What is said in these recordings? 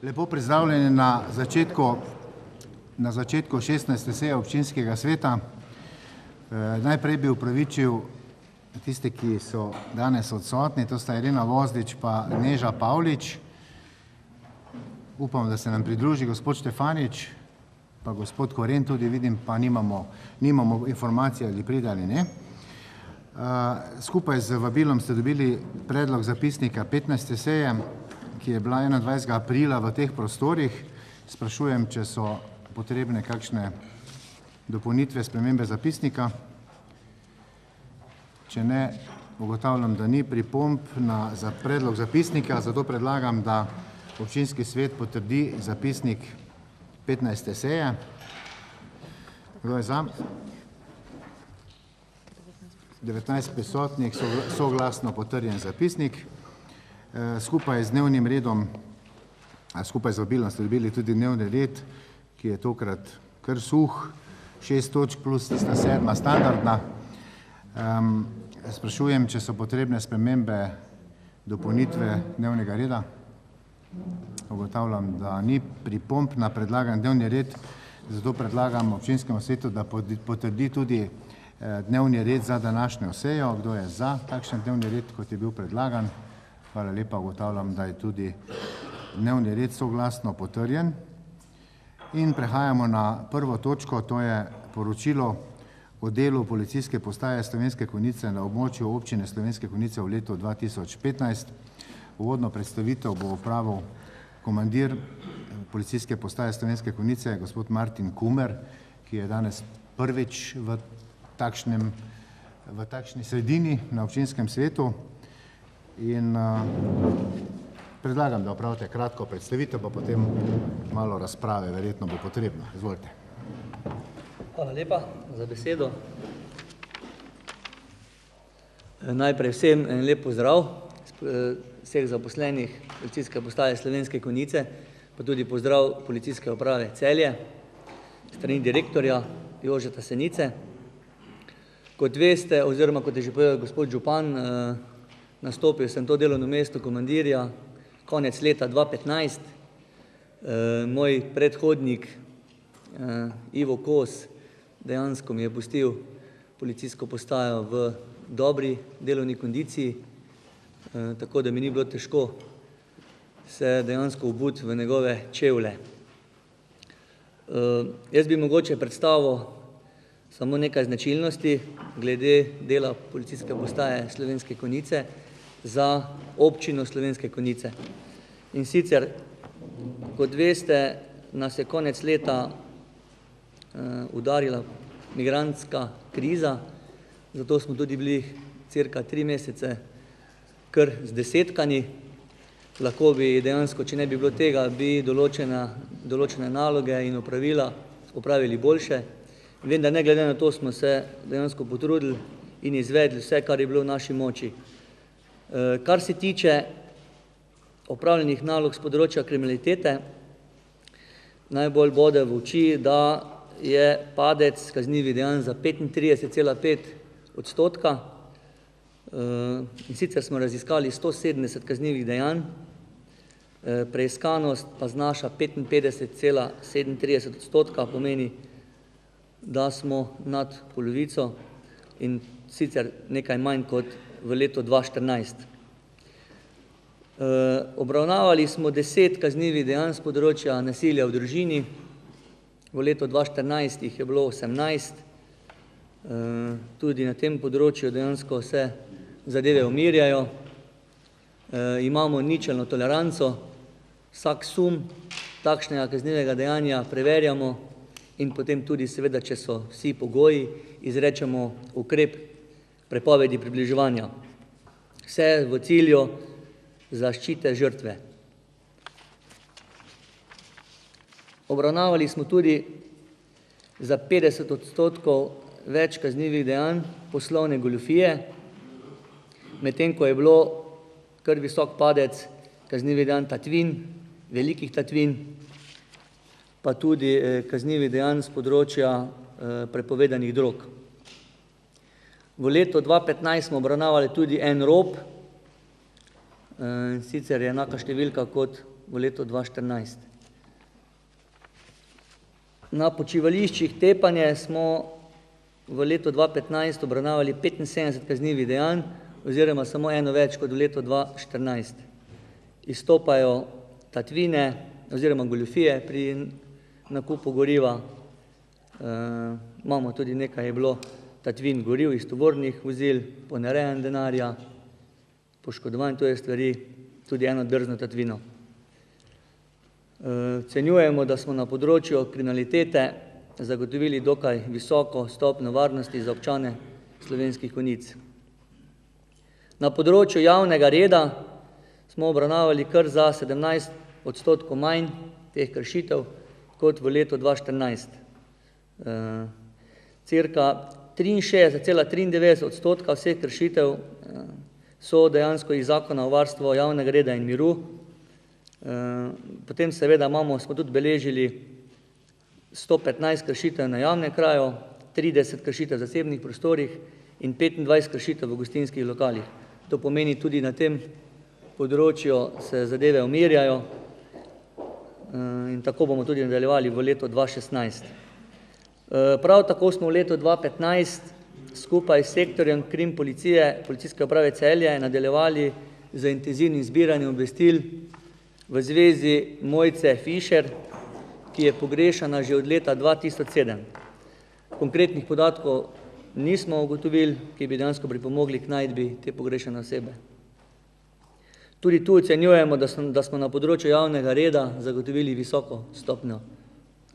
Lepo pozdravljeni na začetku 16. seje občinskega sveta. Najprej bi upravičil tiste, ki so danes odsotni, to sta Irena Vozlič pa Neža Pavlič. Upam, da se nam pridruži gospod Štefanič, pa gospod Koren tudi vidim, pa nimamo informacije, ali pride ali ne. Skupaj z vabilom ste dobili predlog zapisnika 15. seje, ki je bila 21. aprila v teh prostorih. Sprašujem, če so potrebne kakšne dopolnitve, spremembe zapisnika. Če ne, ugotavljam, da ni pripomb za predlog zapisnika, zato predlagam, da občinski svet potrdi zapisnik 15. seje. Kdo je za? 19 prisotnih, soglasno potrjen zapisnik. Skupaj z dnevnim redom, skupaj z vabilom ste dobili tudi dnevni red, ki je tokrat kar suh, 6 točk plus tista 7. standardna. Sprašujem, če so potrebne spremembe, dopolnitve dnevnega reda. Ugotavljam, da ni pripomb na predlagan dnevni red, zato predlagam občinskemu svetu, da potrdi tudi dnevni red za današnjo sejo. Kdo je za takšen dnevni red, kot je bil predlagan? Hvala lepa, ugotavljam, da je tudi dnevni red soglasno potrjen. In prehajamo na prvo točko, to je poročilo o delu policijske postaje Slovenske Konjice na območju občine Slovenske Konjice v letu 2015. Uvodno predstavitev bo opravil komandir policijske postaje Slovenske Konjice, gospod Martin Kumer, ki je danes prvič v takšni sredini na občinskem svetu. In predlagam, da opravite kratko predstavitev, pa potem malo razprave, verjetno bo potrebno. Izvolite. Hvala lepa za besedo. Najprej vsem en lep pozdrav vseh zaposlenih policijske postaje Slovenske Konjice, pa tudi pozdrav policijske uprave Celje, strani direktorja Jožeta Senice. Kot veste, oziroma kot je že povedal gospod župan, nastopil sem to delovno mesto komandirja konec leta 2015. Moj predhodnik Ivo Kos dejansko mi je pustil policijsko postajo v dobri delovni kondiciji, tako da mi ni bilo težko se dejansko obuti v njegove čevlje. Jaz bi mogoče predstavil samo nekaj značilnosti glede dela policijske postaje Slovenske Konjice za občino Slovenske Konjice. In sicer, kot veste, nas je konec leta udarila migrantska kriza, zato smo tudi bili cirka 3 mesece kar zdesetkani. Lahko bi dejansko, če ne bi bilo tega, bi določene naloge in opravila opravili boljše. Vem, da ne glede na to smo se dejansko potrudili in izvedli vse, kar je bilo v naši moči. Kar se tiče opravljenih nalog z področja kriminalitete, najbolj bode v oči, da je padec kaznivih dejanj za 35,5%. In sicer smo raziskali 170 kaznivih dejanj, preiskanost pa znaša 55,37%, pomeni, da smo nad polovico in sicer nekaj manj kot v letu 2014. Obravnavali smo 10 kaznivih dejanj z področja nasilja v družini, v letu 2014 jih je bilo 18. Tudi na tem področju dejansko se zadeve umirjajo. Imamo ničelno toleranco, vsak sum takšnega kaznivega dejanja preverjamo in potem tudi seveda, če so vsi pogoji, izrečemo ukrep prepovedi približevanja. Vse v cilju zaščite žrtve. Obravnavali smo tudi za 50% več kaznivih dejanj poslovne goljufije, medtem ko je bilo kar visok padec kaznivih dejanj tatvin, velikih tatvin, pa tudi kaznivih dejanj z področja prepovedanih drog. V letu 2015 smo obravnavali tudi en rop, sicer je enaka številka kot v letu 2014. Na počivališčih tepanje smo v letu 2015 obravnavali 75 kaznivih dejanj oziroma samo eno več kot v letu 2014. Izstopajo tatvine oziroma goljufije pri nakupu goriva. Imamo tudi nekaj je bilo tatvin goriv iz tovornih vozil, ponarejanj denarja, poškodovanj tuje stvari, tudi eno drzno tatvino. Ocenjujemo, da smo na področju kriminalitete zagotovili dokaj visoko stopnjo varnosti za občane Slovenskih Konjic. Na področju javnega reda smo obravnavali kar za 17% manj teh kršitev kot v letu 2014. Cirka 63,93% vseh kršitev so dejansko iz Zakona o varstvu javnega reda in miru. Potem seveda smo tudi beležili 115 kršitev na javnem kraju, 30 kršitev v zasebnih prostorih in 25 kršitev v gostinskih lokalih. To pomeni tudi na tem področju se zadeve umirjajo in tako bomo tudi nadaljevali v letu 2016. Prav tako smo v letu 2015 skupaj s sektorjem Krim policije, Policijske uprave Celje nadaljevali z intenzivnim zbiranjem obvestil v zvezi Mojce Fišer, ki je pogrešana že od leta 2007. Konkretnih podatkov nismo ugotovili, ki bi dejansko pripomogli k najdbi te pogrešane osebe. Tudi tu ocenjujemo, da smo na področju javnega reda zagotovili visoko stopnjo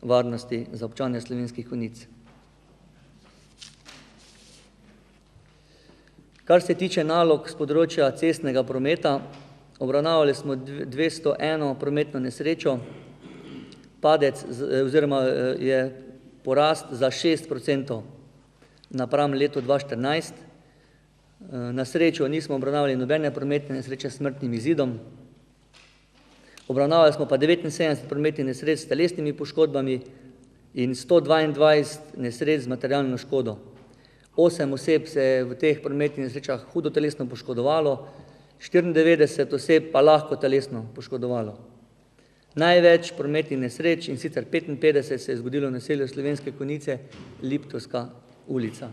varnosti za občane Slovenskih Konjic. Kar se tiče nalog z področja cestnega prometa, obravnavali smo 201 prometno nesrečo, padec oziroma je porast za 6% napram letu 2014. Na srečo nismo obravnavali nobene prometne nesreče s smrtnim izidom. Obravnavali smo pa 79 prometnih nesreč s telesnimi poškodbami in 122 nesreč z materialno škodo. 8 oseb se je v teh prometnih nesrečah hudo telesno poškodovalo, 94 oseb pa lahko telesno poškodovalo. Največ prometnih nesreč, in sicer 55, se je zgodilo v naselju Slovenske Konjice, Liptovska ulica.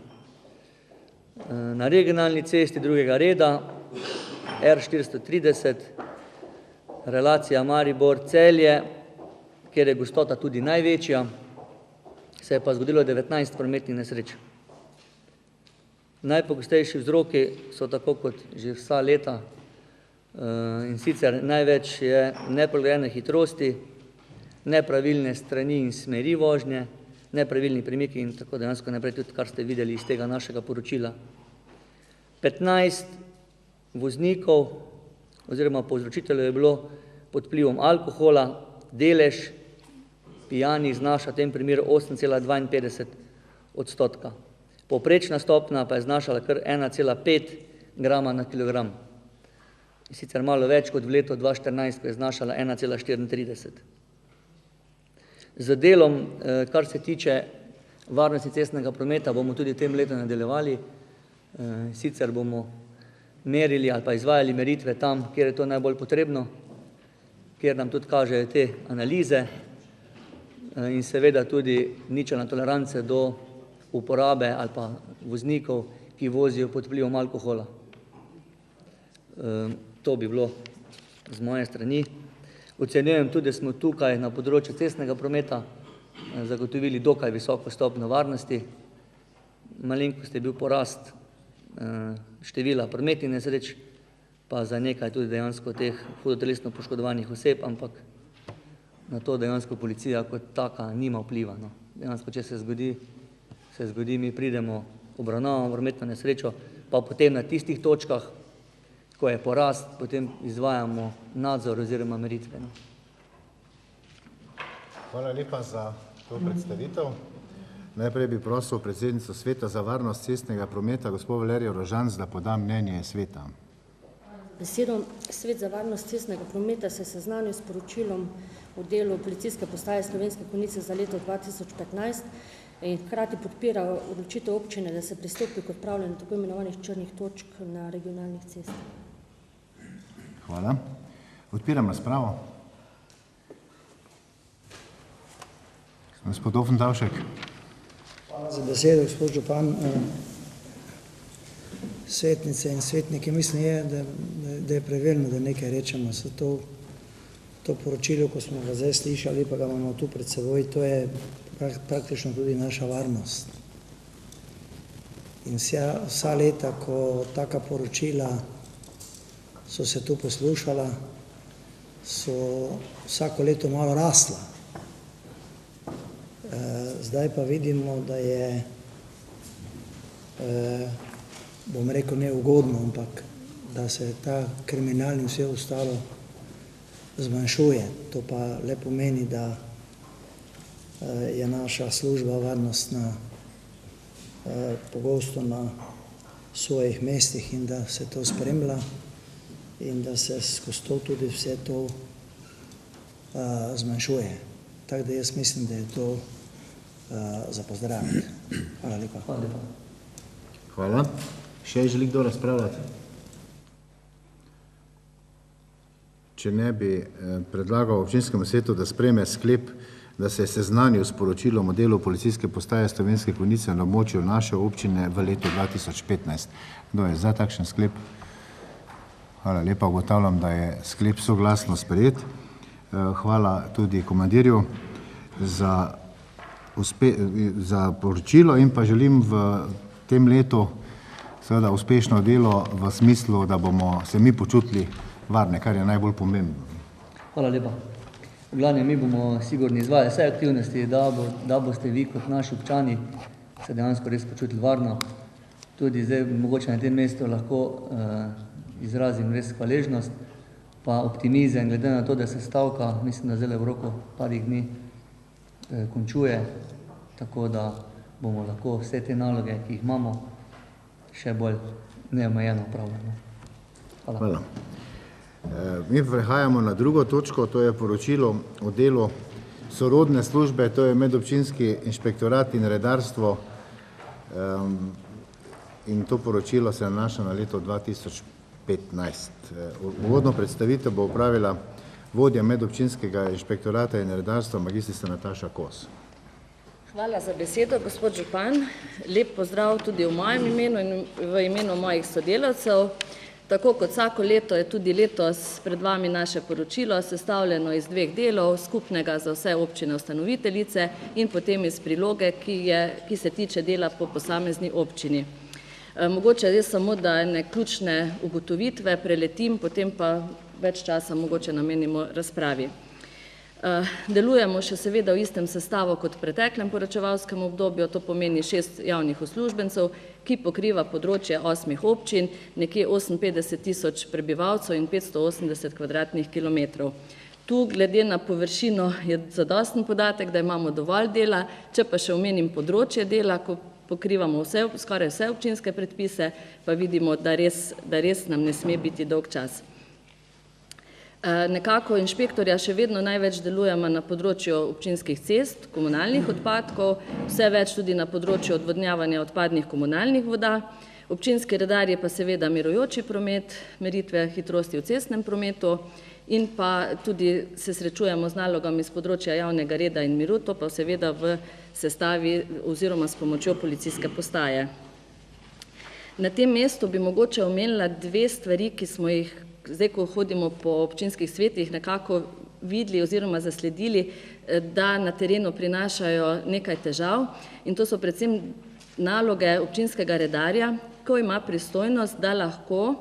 Na regionalni cesti drugega reda, R430, relacija Maribor-Celje, kjer je gostota tudi največja, se je pa zgodilo 19 prometnih nesreč. Najpogostejši vzroki so tako kot že vsa leta, in sicer največ je neprilagojene hitrosti, nepravilne strani in smeri vožnje, nepravilni premiki in tako dejansko naprej, tudi kar ste videli iz tega našega poročila. 15 voznikov oziroma povzročiteljev je bilo pod vplivom alkohola, delež pijanih znaša v tem primeru 8,52%. Povprečna stopnja pa je znašala kar 1,5 grama na kilogram. Sicer malo več kot v letu 2014, ko je znašala 1,34. Z delom, kar se tiče varnosti cestnega prometa, bomo tudi v tem letu nadaljevali. Sicer bomo merili ali pa izvajali meritve tam, kjer je to najbolj potrebno, kjer nam tudi kažejo te analize in seveda tudi ničelna tolerance do uporabe ali pa voznikov, ki vozijo pod vplivom alkohola. To bi bilo z moje strani. Ocenjujem tudi, da smo tukaj na področju cestnega prometa zagotovili dokaj visoko stopnjo varnosti. Malenkost je bil porast števila prometnih nesreč, pa za nekaj tudi dejansko teh hudo telesno poškodovanih oseb, ampak na to dejansko policija kot taka nima vpliva. Dejansko, če se zgodi, mi pridemo, obravnavamo prometno nesrečo, pa potem na tistih točkah, ko je porast, potem izvajamo nadzor oziroma meritve. Hvala lepa za to predstavitev. Najprej bi prosil predsednico Sveta za varnost cestnega prometa, gospod Valerijo Rožanc, da poda mnenje sveta. Besedo. Svet za varnost cestnega prometa se je seznanil s poročilom o delu Policijske postaje Slovenske Konjice za leto 2015 in hkrati podpira odločitev občine, da se pristopi k odpravljanju tako imenovanih črnih točk na regionalnih cestah. Hvala. Odpiram razpravo. Gospod Ofendavšek. Hvala za besedo, gospod župan. Svetnice in svetniki, mislim da je pravilno, da nekaj rečemo. To poročilo, ko smo ga zdaj slišali, pa ga imamo tu pred seboj, to je praktično tudi naša varnost. In vsa leta, ko taka poročila so se tu poslušala, so vsako leto malo rasla. Zdaj pa vidimo, da je, bom rekel, neugodno, ampak da se ta kriminal in vse ostalo zmanjšuje. To pa le pomeni, da je naša služba varnostna pogosto na svojih mestih in da se to spremlja in da se skozi to tudi vse to zmanjšuje. Tako da jaz mislim, da je to za pozdraviti. Hvala lepa. Hvala. Še želi kdo razpravljati? Če ne, bi predlagal občinskemu svetu, da sprejme sklep, da se je seznanil s poročilom o delu policijske postaje Slovenske Konjice na območju naše občine v letu 2015. Kdo je za takšen sklep? Hvala lepa, ugotavljam, da je sklep soglasno sprejet. Hvala tudi komandirju za poročilo in pa želim v tem letu seveda uspešno delo v smislu, da bomo se mi počutili varne, kar je najbolj pomembno. Hvala lepa. V glavnem, mi bomo sigurno izvajali vse aktivnosti, da boste vi kot naši občani se dejansko res počutili varno. Tudi zdaj mogoče na tem mestu lahko izrazim res hvaležnost, pa optimizem, glede na to, da se stavka, mislim, da zdaj v roku parih dni končuje, tako da bomo lahko vse te naloge, ki jih imamo, še bolj neomejeno upravljali. Hvala. Mi prehajamo na drugo točko, to je poročilo o delu sorodne službe, to je medobčinski inšpektorat in redarstvo in to poročilo se nanaša na leto 2015. Uvodno predstavitev bo opravila vodja medobčinskega inšpektorata in redarstva magistrica Nataša Kos. Hvala za besedo, gospod župan. Lep pozdrav tudi v mojem imenu in v imenu mojih sodelavcev. Tako kot vsako leto je tudi letos pred vami naše poročilo, sestavljeno iz dveh delov, skupnega za vse občine ustanoviteljice in potem iz priloge, ki se tiče dela po posamezni občini. Mogoče res samo, da ene ključne ugotovitve preletim, potem pa več časa mogoče namenimo razpravi. Delujemo še seveda v istem sestavu kot v preteklem poročevalskem obdobju, to pomeni 6 javnih uslužbencev, ki pokriva področje 8 občin, nekje 58 tisoč prebivalcev in 580 kvadratnih kilometrov. Tu glede na površino je zadosten podatek, da imamo dovolj dela, če pa še omenim področje dela, ko pokrivamo skoraj vse občinske predpise, pa vidimo, da res nam ne sme biti dolg čas. Nekako inšpektorja še vedno največ delujemo na področju občinskih cest, komunalnih odpadkov, vse več tudi na področju odvodnjavanja odpadnih komunalnih voda. Občinski redarji pa seveda mirujoči promet, meritve hitrosti v cestnem prometu in pa tudi se srečujemo z nalogami z področja javnega reda in miru, to pa seveda v sestavi oziroma s pomočjo policijske postaje. Na tem mestu bi mogoče omenila dve stvari, ki smo jih zdaj, ko hodimo po občinskih svetih, nekako videli oziroma zasledili, da na terenu prinašajo nekaj težav in to so predvsem naloge občinskega redarja, ko ima pristojnost, da lahko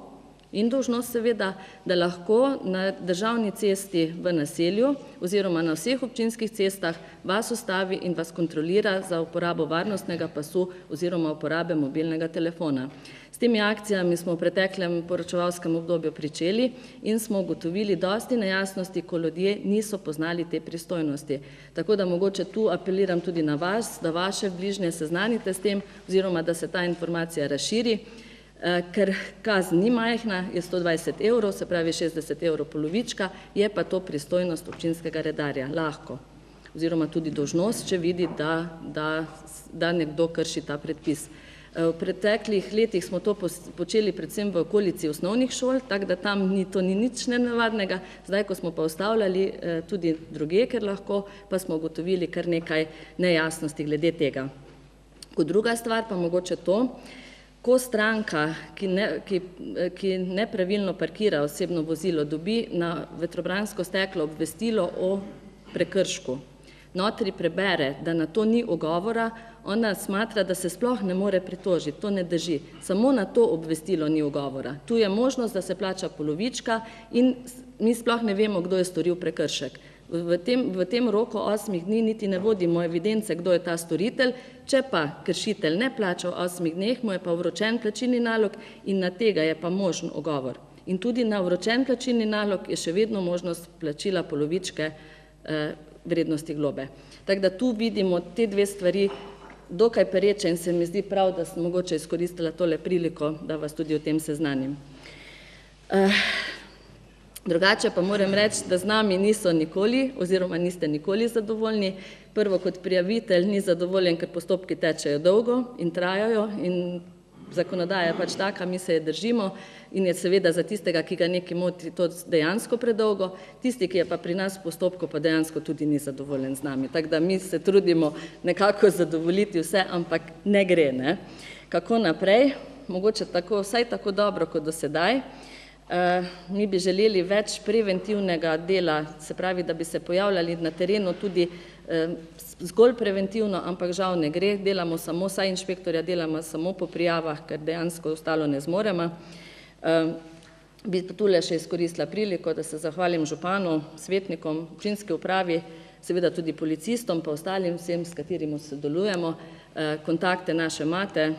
in dolžnost seveda, da lahko na državni cesti v naselju oziroma na vseh občinskih cestah vas ustavi in vas kontrolira za uporabo varnostnega pasu oziroma uporabe mobilnega telefona. S temi akcijami smo v preteklem poročevalskem obdobju pričeli in smo ugotovili dosti nejasnosti, ko ljudje niso poznali te pristojnosti. Tako da mogoče tu apeliram tudi na vas, da vaše bližnje seznanite s tem oziroma da se ta informacija razširi, ker kazen ni majhna, je 120 evrov, se pravi 60 evrov polovička, je pa to pristojnost občinskega redarja, lahko. Oziroma tudi dolžnost, če vidi, da nekdo krši ta predpis. V preteklih letih smo to počeli predvsem v okolici osnovnih šol, tako da tam to ni nič nenavadnega. Zdaj, ko smo pa ustavljali tudi druge, ker lahko, pa smo ugotovili kar nekaj nejasnosti glede tega. Kot druga stvar pa mogoče to, ko stranka, ki nepravilno parkira osebno vozilo, dobi na vetrobransko steklo obvestilo o prekršku, notri prebere, da na to ni ugovora, ona smatra, da se sploh ne more pritožiti. To ne drži. Samo na to obvestilo ni ugovora. Tu je možnost, da se plača polovička in mi sploh ne vemo, kdo je storil prekršek. V tem roku 8 dni niti ne vodimo evidence, kdo je ta storitelj, če pa kršitelj ne plača v 8 dneh, mu je pa vročen plačilni nalog in na tega je pa možen ugovor. In tudi na vročen plačilni nalog je še vedno možnost plačila polovičke vrednosti globe. Tako da tu vidimo te dve stvari dokaj pereče in se mi zdi prav, da sem mogoče izkoristila tole priliko, da vas tudi o tem seznanim. Drugače pa moram reči, da z nami niso nikoli oziroma niste nikoli zadovoljni. Prvo, kot prijavitelj ni zadovoljen, ker postopki tečejo dolgo in trajajo in zakonodaja je pač taka, mi se je držimo in je seveda za tistega, ki ga nekaj moti, to dejansko predolgo. Tisti, ki je pa pri nas v postopku, pa dejansko tudi ni zadovoljen z nami. Tako da mi se trudimo nekako zadovoljiti vse, ampak ne gre. Ne? Kako naprej? Mogoče tako, vsaj tako dobro kot do sedaj. Mi bi želeli več preventivnega dela, se pravi, da bi se pojavljali na terenu tudi zgolj preventivno, ampak žal ne gre, delamo samo, saj inšpektorja delamo samo po prijavah, ker dejansko ostalo ne zmoremo. Bi tule še izkoristila priliko, da se zahvalim županu, svetnikom, občinski upravi, seveda tudi policistom, pa ostalim vsem, s katerimi sodelujemo, kontakte naše imate,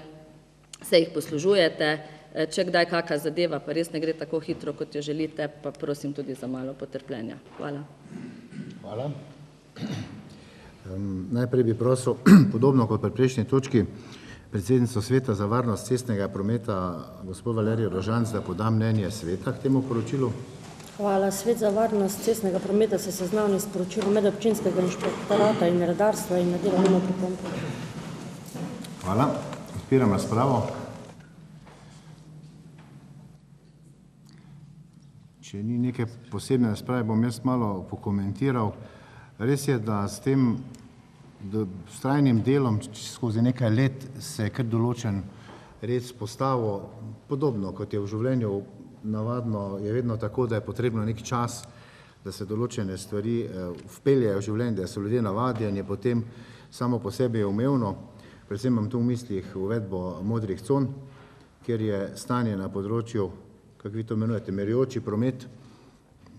se jih poslužujete. Če kdaj kakšna zadeva, pa res ne gre tako hitro, kot jo želite, pa prosim tudi za malo potrpljenja. Hvala. Hvala. Najprej bi prosil, podobno kot pri prejšnji točki, predsednico Sveta za varnost cestnega prometa, gospod Valerijo Rožanc, da poda mnenje sveta k temu poročilu. Hvala. Svet za varnost cestnega prometa se seznani s poročilom medobčinskega inšpektorata in redarstva in nadela nima pripomb. Hvala. Odpiram razpravo. Če ni neke posebne razprave, bom jaz malo pokomentiral. Res je, da s tem vztrajnim delom skozi nekaj let se je kar določen red vzpostavil. Podobno, kot je v življenju navadno, je vedno tako, da je potrebno nek čas, da se določene stvari vpeljajo v življenje, da so ljudje navadjeni, potem samo po sebi je umevno. Predvsem imam tu v mislih uvedbo modrih con, kjer je stanje na področju, kako vi to imenujete, merjoči promet,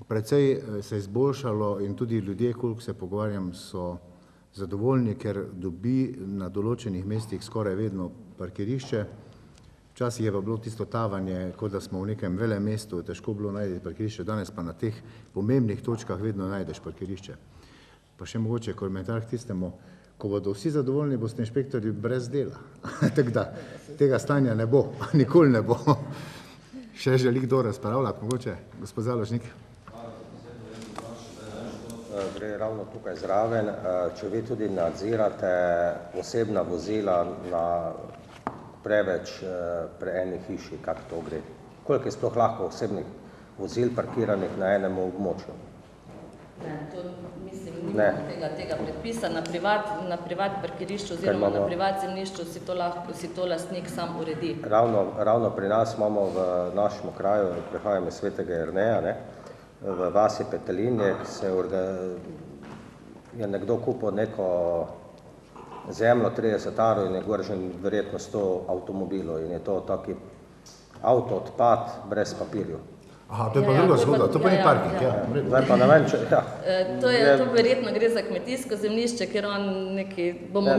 precej se je izboljšalo in tudi ljudje, koliko se pogovarjam, so zadovoljni, ker dobi na določenih mestih skoraj vedno parkirišče. Včasih je pa bilo tisto tavanje, kot da smo v nekem velem mestu, težko bilo najti parkirišče, danes pa na teh pomembnih točkah vedno najdeš parkirišče. Pa še mogoče komentar k tistemu, ko bodo vsi zadovoljni, boste inšpektorji brez dela. Tako da tega stanja ne bo, nikoli ne bo. Še želi kdo razpravljati, mogoče gospod Založnik? Gre ravno tukaj zraven, če vi tudi nadzirate osebna vozila na preveč pri eni hiši, kako to gre? Koliko je sploh lahko osebnih vozil parkiranih na enem območju? Ne, to mislim, nimamo tega predpisa. Na privat parkirišču oziroma na privat zemljišču si to lastnik sam uredi. Ravno pri nas imamo v našem kraju, prihajam iz Svetega Jerneja, v vasi Petelinje, je nekdo kupil neko zemljo 30 arov in je goržen verjetno 100 avtomobilov in je to taki avtoodpad brez papirjev. Aha, to je pa druga zgodba, to pa ni parking, ja. Zdaj pa ne vem, če, ja. To verjetno gre za kmetijsko zemljišče, ker on neki, bomo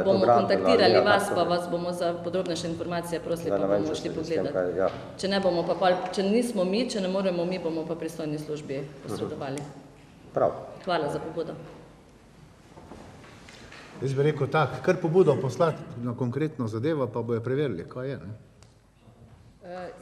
kontaktirali vas, pa vas bomo za podrobnejše informacije prosili, pa bomo šli pogledati. Če ne bomo pa, če nismo mi, če ne moremo mi, bomo pa pristojni službi posredovali. Prav. Hvala za pobudo. Jaz bi rekel tak, kar pobudo poslati na konkretno zadevo, pa bojo preverili, kaj je, ne?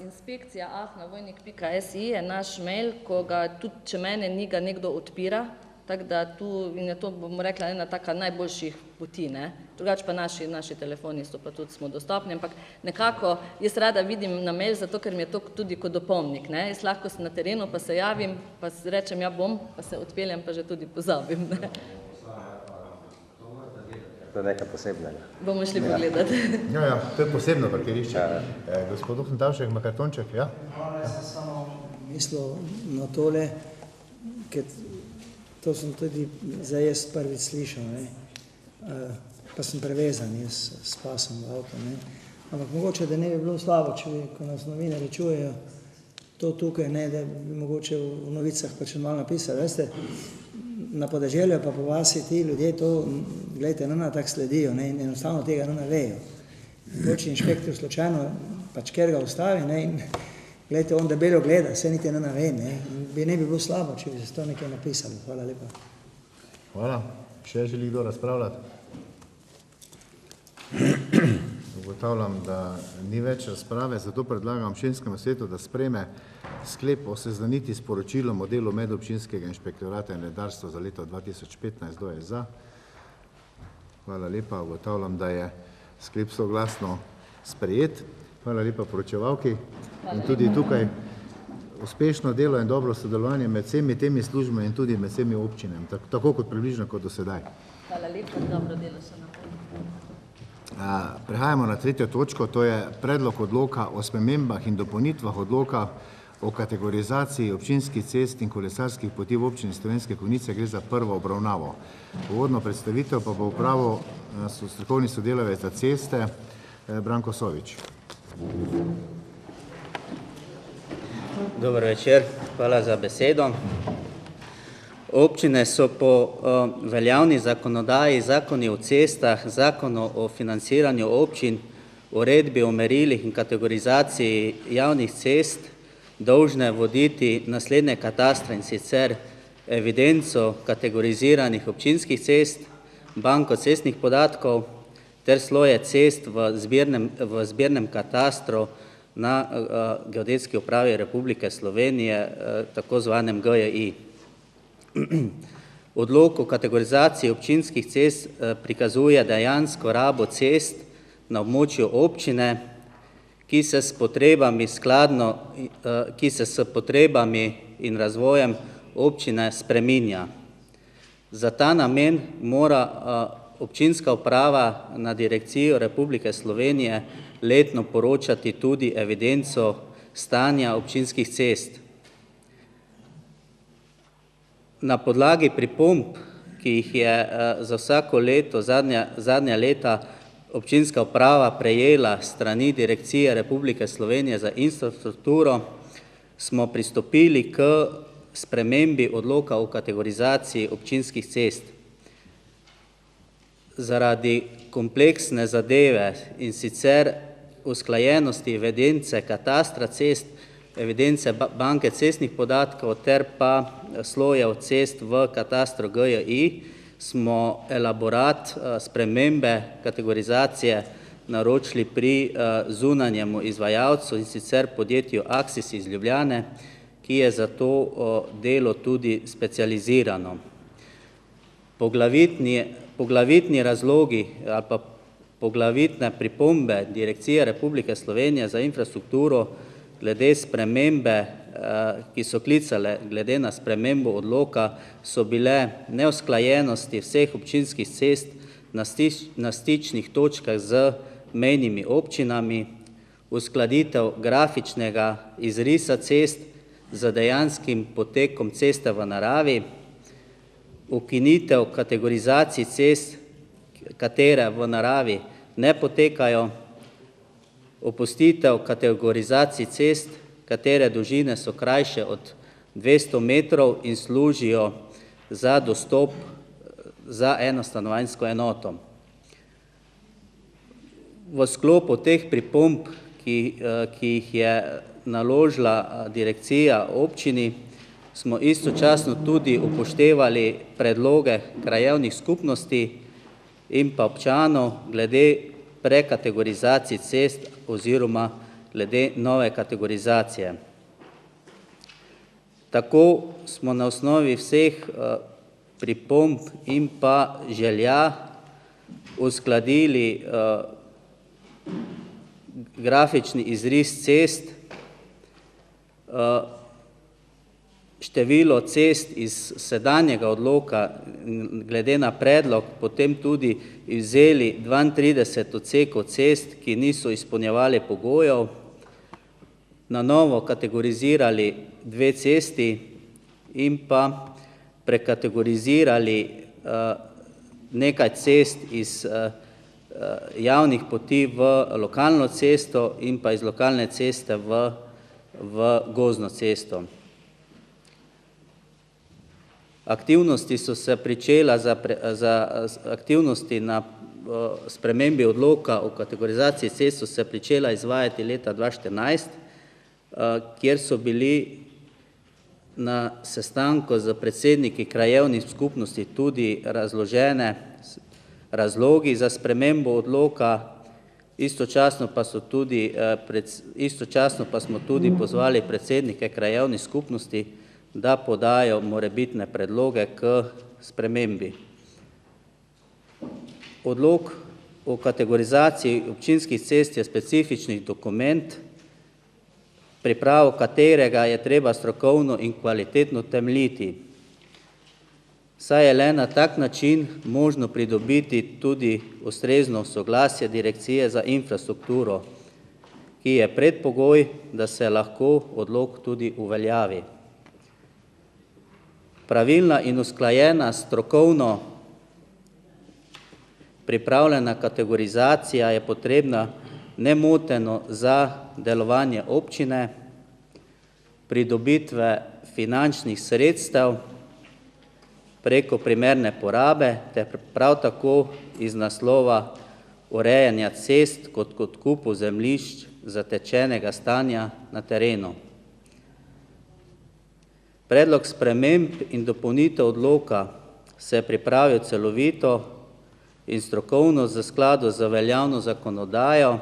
Inspekcija ahna@vojnik.si je naš mail, ko ga tudi, če mene ni, ga nekdo odpira, tako da tu, in je to, bomo rekla, ena taka najboljših poti, ne? Drugače pa naši telefoni so pa tudi smo dostopni, ampak nekako jaz rada vidim na mail, zato ker mi je to tudi kot dopolnik. Ne? Jaz lahko sem na terenu, pa se javim, pa rečem, ja bom, pa se odpeljem, pa že tudi pozabim. Ne? To je nekaj posebnega. Bomo šli pogledati. Ja, to je posebno parkirišče. Gospod Duhntavšek ima kartonček, ja? Jaz sem samo mislil na tole, ker to sem tudi zdaj jaz prvič slišal, ne? Pa sem prevezan jaz s pasom v avto. Ne? Ampak mogoče, da ne bi bilo slabo, če bi, ko nas novinarji čujejo, to tukaj, ne, da bi mogoče v novicah pa če malo napisali. Veste, na podeželju pa po vasi ti ljudje to, gledajte, ne tako sledijo, ne, in enostavno tega ne vejo. Če inšpektor slučajno pač kjer ga ustavi, ne, in gledajte, on debelo gleda, vse niti ne ve, ne, in ne bi bilo slabo, če bi se to nekaj napisalo. Hvala lepa. Hvala. Še želi kdo razpravljati? Ugotavljam, da ni več razprave, zato predlagam občinskemu svetu, da sprejme sklep o seznanitvi s poročilom o delu medobčinskega inšpektorata in redarstva za leto 2015. Kdo je za? Hvala lepa. Ugotavljam, da je sklep soglasno sprejet. Hvala lepa poročevalki. In tudi tukaj uspešno delo in dobro sodelovanje med vsemi temi službami in tudi med vsemi občinami, tako kot približno kot do sedaj. Hvala lepa, dobro delo še naprej. Prehajamo na tretjo točko, to je predlog odloka o spremembah in dopolnitvah odloka o kategorizaciji občinskih cest in kolesarskih poti v občini Slovenske Konjice. Gre za prvo obravnavo. Uvodno predstavitev pa bo opravil strokovni sodelavec za ceste Branko Sovič. Dober večer, hvala za besedo. Občine so po veljavni zakonodaji, zakoni o cestah, zakonu o financiranju občin, uredbi o merilih in kategorizaciji javnih cest dolžne voditi naslednje katastre, in sicer evidenco kategoriziranih občinskih cest, banko cestnih podatkov ter sloje cest v zbirnem katastru na Geodetski upravi Republike Slovenije, tako zvanem GJI. Odlok o kategorizaciji občinskih cest prikazuje dejansko rabo cest na območju občine, ki se s potrebami in razvojem občine spreminja. Za ta namen mora občinska uprava na Direkcijo Republike Slovenije letno poročati tudi evidenco stanja občinskih cest. Na podlagi pripomb, ki jih je za vsako leto, zadnja leta, občinska uprava prejela strani Direkcije Republike Slovenije za infrastrukturo, smo pristopili k spremembi odloka o kategorizaciji občinskih cest. Zaradi kompleksne zadeve, in sicer usklajenosti evidence katastra cest, evidence banke cestnih podatkov ter pa slojev cest v katastru GJI, smo elaborat spremembe kategorizacije naročili pri zunanjemu izvajalcu, in sicer podjetju Axis iz Ljubljane, ki je za to delo tudi specializirano. Poglavitni razlogi ali pa poglavitne pripombe Direkcije Republike Slovenije za infrastrukturo glede spremembe, ki so klicale glede na spremembo odloka, so bile neusklajenosti vseh občinskih cest na stičnih točkah z mejnimi občinami, uskladitev grafičnega izrisa cest z dejanskim potekom ceste v naravi, ukinitev kategorizacij cest, katere v naravi ne potekajo, opustitev kategorizacij cest, katere dolžine so krajše od 200 metrov in služijo za dostop za eno stanovanjsko enoto. V sklopu teh pripomb, ki jih je naložila direkcija občini, smo istočasno tudi upoštevali predloge krajevnih skupnosti in pa občanov glede prekategorizacij cest oziroma glede nove kategorizacije. Tako smo na osnovi vseh pripomb in pa želja uskladili grafični izris cest, število cest iz sedanjega odloka glede na predlog, potem tudi vzeli 32 odsekov cest, ki niso izpolnjevali pogojev, na novo kategorizirali 2 cesti in pa prekategorizirali nekaj cest iz javnih poti v lokalno cesto in pa iz lokalne ceste v gozdno cesto. Aktivnosti so se pričela za aktivnosti na spremembi odloka o kategorizaciji cest so se pričela izvajati leta 2014, kjer so bili na sestanku z predsedniki krajevnih skupnosti tudi razložene razlogi za spremembo odloka, istočasno pa smo tudi pozvali predsednike krajevnih skupnosti, da podajo morebitne predloge k spremembi. Odlok o kategorizaciji občinskih cest je specifični dokument, pripravo katerega je treba strokovno in kvalitetno temeljiti, saj je le na tak način možno pridobiti tudi ustrezno soglasje Direkcije za infrastrukturo, ki je predpogoj, da se lahko odlok tudi uveljavi. Pravilna in usklajena strokovno pripravljena kategorizacija je potrebna nemoteno za delovanje občine, pridobitve finančnih sredstev preko primerne porabe, ter prav tako iz naslova urejanja cest kot odkupu zemljišč zatečenega stanja na terenu. Predlog sprememb in dopolnitev odloka se je pripravil celovito in strokovno v skladu z veljavno zakonodajo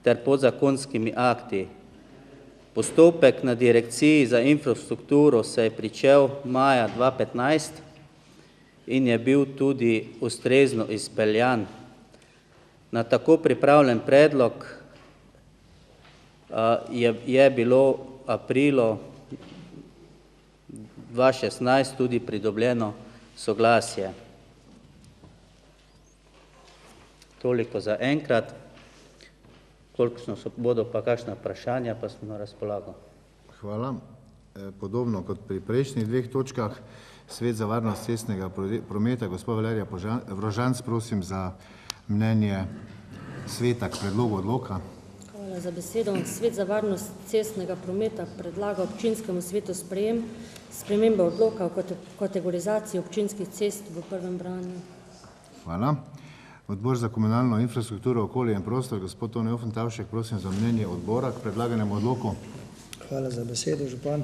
ter podzakonskimi akti. Postopek na Direkciji za infrastrukturo se je pričel maja 2015 in je bil tudi ustrezno izpeljan. Na tako pripravljen predlog je bilo aprilo 2016 tudi pridobljeno soglasje. Toliko za enkrat. Kolikšno bodo pa kakšna vprašanja, pa smo na razpolago. Hvala. Podobno kot pri prejšnjih 2 točkah, Svet za varnost cestnega prometa, gospod Valerija Vrožanc, prosim za mnenje sveta k predlogu odloka. Hvala za besedo. Svet za varnost cestnega prometa predlaga občinskemu svetu spremembe odloka o kategorizaciji občinskih cest v prvem branju. Hvala. Odbor za komunalno infrastrukturo, okolje in prostor, gospod Tone Ofentavšek, prosim za mnenje odbora k predlaganemu odloku. Hvala za besedo, župan.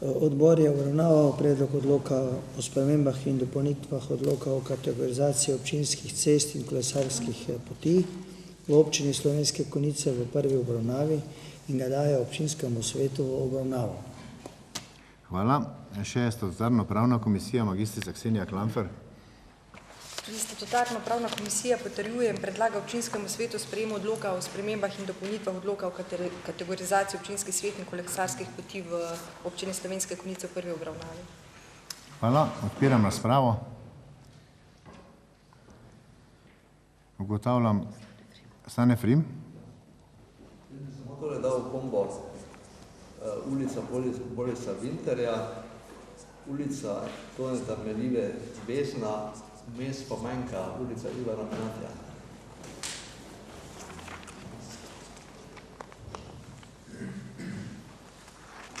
Odbor je obravnaval predlog odloka o spremembah in dopolnitvah odloka o kategorizaciji občinskih cest in kolesarskih poti v občini Slovenske Konjice v prvi obravnavi in ga daje občinskemu svetu v obravnavo. Hvala. Še statutarno-pravna komisija, magistrica Ksenija Klamfer. Statutarno-pravna komisija potrjuje in predlaga občinskemu svetu sprejem odloka o spremembah in dopolnitvah odloka o kategorizaciji občinskih svet in kolesarskih poti v občini Slovenske Konjice v prvi obravnavi. Hvala. Odpiram razpravo. Ugotavljam Stane Frim. Samo tole dal kombo. Ulica Borisa Vinterja, ulica Toneta Melive Vesna, vmes pa manjka ulica Ivana Penatja.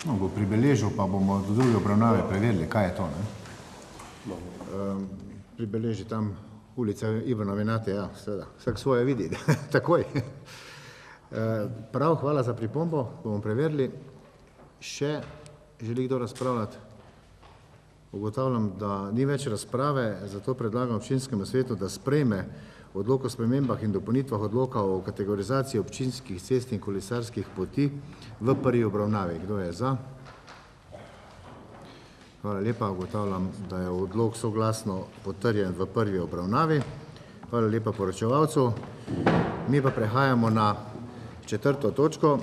No, bo pribeležil, pa bomo do druge obravnave preverili, kaj je to. Pribeleži tam ulica Ivana Penatja, ja, seveda. Vsak svoje vidi, takoj. Prav, hvala za pripombo, bomo preverili. Še želi kdo razpravljati? Ugotavljam, da ni več razprave, zato predlagam občinskemu svetu, da sprejme odlok o spremembah in dopolnitvah odloka o kategorizaciji občinskih cest in kolesarskih poti v prvi obravnavi. Kdo je za? Hvala lepa, ugotavljam, da je odlok soglasno potrjen v prvi obravnavi. Hvala lepa poročevalcu. Mi pa prehajamo na 4. točko.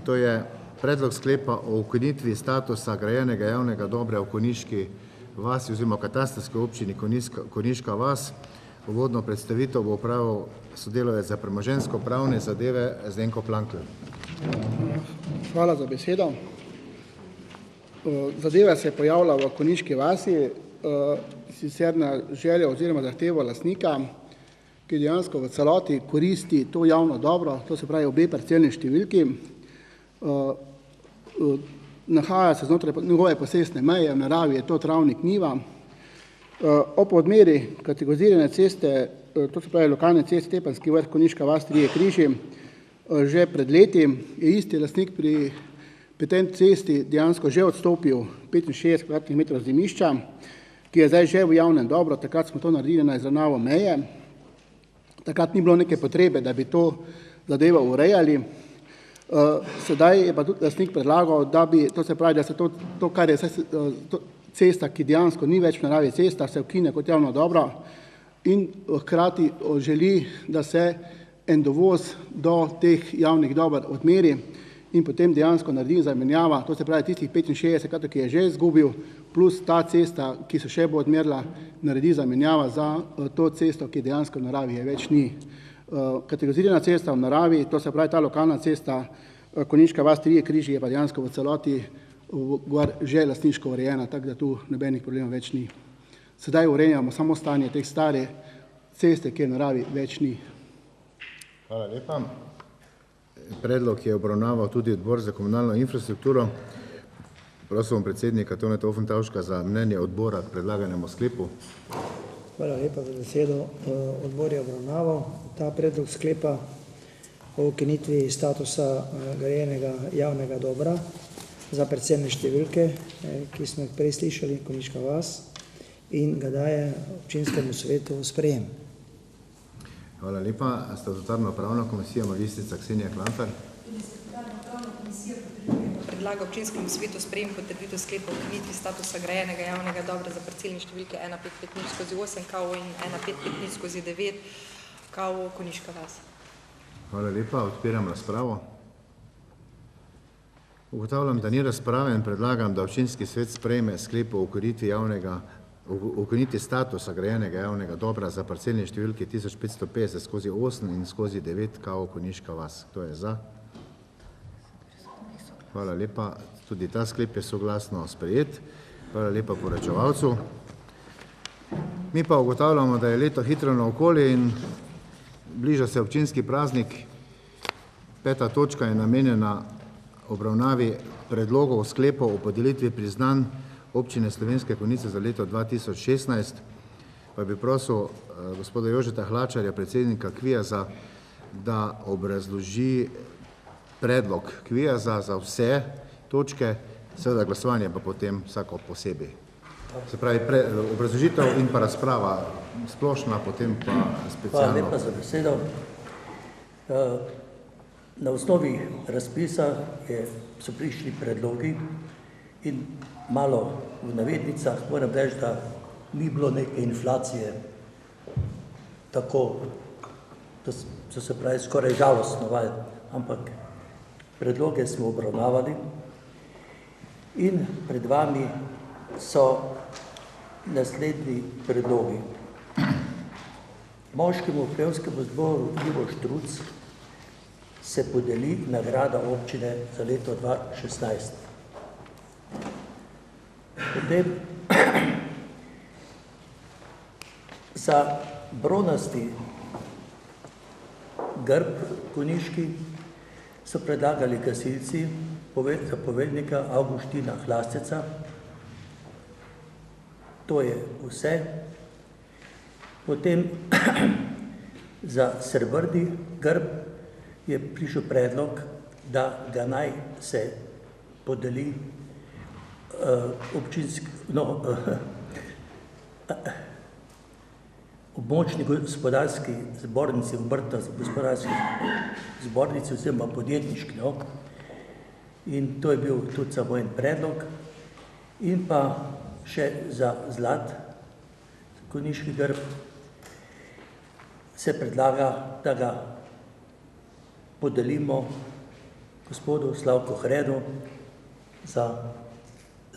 To je predlog sklepa o ukinitvi statusa grajenega javnega dobra v Konjiški vasi oziroma katastrski občini Konjiška vas. Uvodno predstavitev bo opravil sodelavec za premoženjsko pravne zadeve Zdenko Plankl. Hvala za besedo. Zadeva se je pojavila v Konjiški vasi, sicer na željo oziroma zahtevo lastnika, ki dejansko v celoti koristi to javno dobro, to se pravi obe parcelni številki, nahaja se znotraj njegove posestne meje, v naravi je to travnik njiva. Ob odmeri kategorizirane ceste, to se pravi lokalne ceste Tepanski vrh Konjiška vas Trije križi, že pred leti je isti lastnik pri tej cesti dejansko že odstopil 65 kvadratnih metrov zemljišča, ki je zdaj že v javnem dobro, takrat smo to naredili na izravnavo meje. Takrat ni bilo neke potrebe, da bi to zadevo urejali. Sedaj je pa tudi lastnik predlagal, da bi, to se pravi, da se to kar je cesta, ki dejansko ni več v naravi cesta, se ukine kot javno dobro in hkrati želi, da se en dovoz do teh javnih dober odmeri in potem dejansko naredi zamenjava, to se pravi tistih 65, ki je že izgubil, plus ta cesta, ki se še bo odmerila, naredi zamenjava za to cesto, ki dejansko v naravi je več ni. Kategorizirana cesta v naravi, to se pravi ta lokalna cesta Konjiška vas Trije križi je pa dejansko v celoti že lastniško urejena, tako da tu nobenih problemov več ni. Sedaj urejamo samo stanje teh stare ceste, ki v naravi več ni. Hvala lepa. Predlog je obravnaval tudi odbor za komunalno infrastrukturo. Prosim predsednika Toneta Ofentavška za mnenje odbora k predlaganemu sklepu. Hvala lepa za besedo. Odbor je obravnaval ta predlog sklepa o ukinitvi statusa grajenega javnega dobra za parcelne številke, ki smo jih prej slišali, Konjiška vas, in ga daje občinskemu svetu v sprejem. Hvala lepa. Statutarno pravna komisija magistrica Ksenija Klamfer. Tudi statutarno pravna komisija predlaga občinskemu svetu sprejem potrditev sklepa o ukinitvi statusa grajenega javnega dobra za parcelne številke 1550/8 KO in 1550/9 KO Konjiška vas. Hvala lepa. Odpiram razpravo. Ugotavljam, da ni razprave in predlagam, da občinski svet sprejme sklep o ukinitvi statusa grajenega javnega dobra za parcelne številke 1550/8 in /9 KO Konjiška vas. Kdo je za? Hvala lepa. Tudi ta sklep je soglasno sprejet. Hvala lepa poročevalcu. Mi pa ugotavljamo, da je leto hitro naokoli in bliža se občinski praznik. 5. točka je namenjena obravnavi predlogov sklepov o podelitvi priznanj občine Slovenske Konjice za leto 2016. Pa bi prosil gospoda Jožeta Hlačarja, predsednika KVIAZ-a, da obrazloži predlog KVIAZ-a za vse točke, seveda glasovanje pa potem vsako posebej. Se pravi, obrazložitev in pa razprava splošna, potem pa specialno. Hvala lepa za besedo. Na osnovi razpisa so prišli predlogi in malo v navednicah moram reči, da ni bilo neke inflacije tako, to se pravi skoraj žalostno vajeti, ampak predloge smo obravnavali in pred vami so naslednji predlogi. Moškemu pevskemu zboru Ivo Štruc se podeli nagrada občine za leto 2016. Potem za bronasti grb konjiški so predlagali gasilci zapovednika Avguština Hlasteca. To je vse. Potem za srebrni grb je prišel predlog, da ga naj se podeli območni gospodarski zbornici, obrtno gospodarski zbornici oziroma podjetniški. In to je bil tudi samo en predlog. In pa še za zlat konjiški grb se predlaga, da ga podelimo gospodu Slavku Hrenu za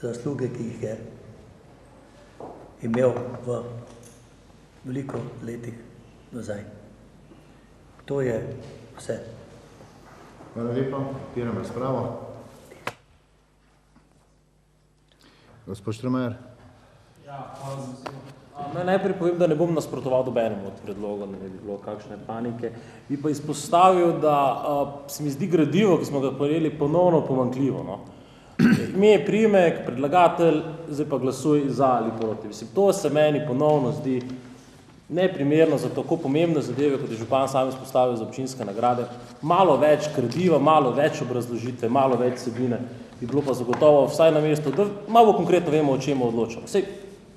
zasluge, ki jih je imel v veliko letih nazaj. To je vse. Hvala lepa. Odpiram razpravo. Gospod Štromajer. Ja, hvala za besedo. Najprej povem, da ne bom nasprotoval dobenemu od predlogov, da ne bi bilo kakšne panike. Bi pa izpostavil, da se mi zdi gradivo, ki smo ga prejeli, ponovno pomanjkljivo. No? Ime je priimek, predlagatelj, zdaj pa glasuj za ali proti. Mislim, to se meni ponovno zdi neprimerno za tako pomembne zadeve, kot je župan sam izpostavil za občinske nagrade. Malo več gradiva, malo več obrazložitve, malo več vsebine bi bilo pa zagotovo vsaj na mestu, da malo konkretno vemo, o čem odločamo. Sej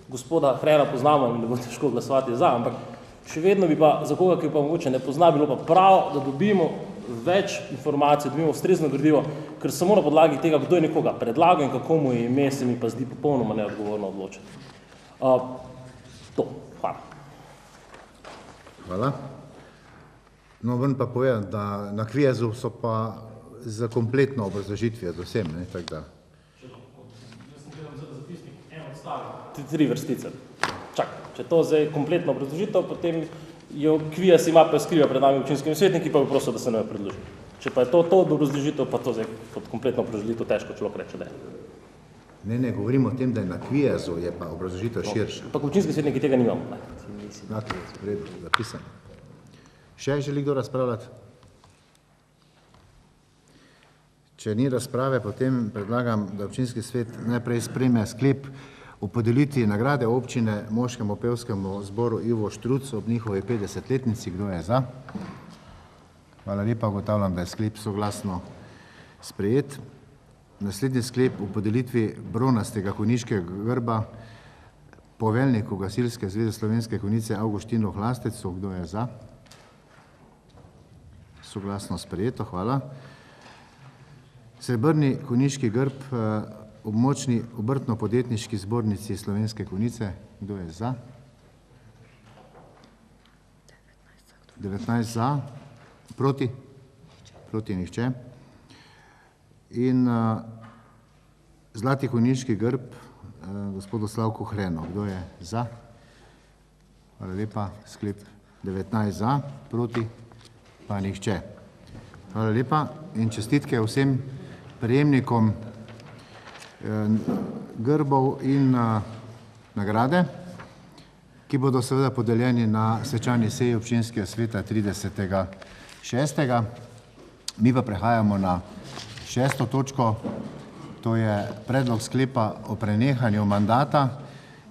gospoda Hrena poznamo in ne bo težko glasovati za, ampak še vedno bi pa za koga, ki pa mogoče ne pozna, bilo pa prav, da dobimo več informacij, dobimo ustrezno gradivo, ker samo na podlagi tega, kdo je nekoga predlagal in kako mu je ime, se mi pa zdi popolnoma neodgovorno odločiti. To, hvala. Hvala. No, ven pa povedam, da na kvizu so pa za kompletno obrazložitvijo z vsem, ne, tako da. Tri vrstice. Čak, če to zdaj kompletno obrazložitev, potem jo kvijas ima pa skriva pred nami občinskimi svetniki, pa bi prosil, da se ne predloži. Če pa je to obrazložitev, pa to zdaj kot kompletno obrazložitev težko človek reče, da je. Ne, govorimo o tem, da je na kvizu, je pa obrazložitev širša. Pa občinski svetniki tega nimamo. Znate, vredo, zapisano. Še želi kdo razpravljati? Če ni razprave, potem predlagam, da občinski svet najprej sprejme sklep o podelitvi nagrade občine moškemu pevskemu zboru Ivo Štruc ob njihovi 50-letnici. Kdo je za? Hvala lepa, ugotavljam, da je sklep soglasno sprejet. Naslednji sklep o podelitvi bronastega konjiškega grba poveljniku Gasilske zveze Slovenske Konjice Avguštinu Hlastecu. Kdo je za? Soglasno sprejeto, hvala. Srebrni konjiški grb območni obrtno-podjetniški zbornici Slovenske Konjice. Kdo je za? 19 za. Proti? Proti nihče. In zlati konjiški grb gospodu Slavku Hrenu. Kdo je za? Hvala lepa. Sklep 19 za. Proti? Pa nihče. Hvala lepa in čestitke vsem prejemnikom grbov in nagrade, ki bodo seveda podeljeni na svečani seji občinskega sveta 30.6. Mi pa prehajamo na 6. točko, to je predlog sklepa o prenehanju mandata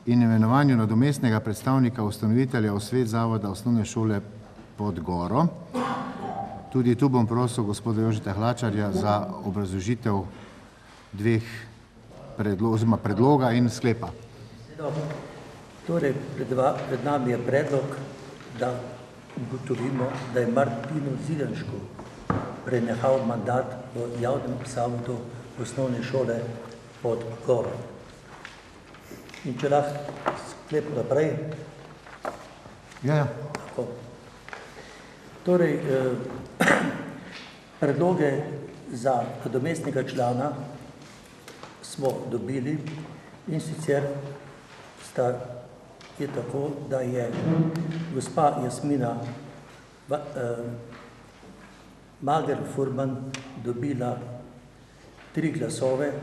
in imenovanju nadomestnega predstavnika ustanovitelja v svet zavoda osnovne šole Pod Goro. Tudi tu bom prosil gospoda Jožeta Hlačarja za obrazložitev dveh predloga in sklepa. Torej, pred nami je predlog, da ugotovimo, da je Martinu Zidanšku prenehal mandat v javnem zavodu osnovne šole Pod Goro. In če lahko sklep naprej. Ja. Torej, predloge za nadomestnega člana smo dobili in sicer je tako, da je gospa Jasmina Mager-Furman dobila 3 glasove,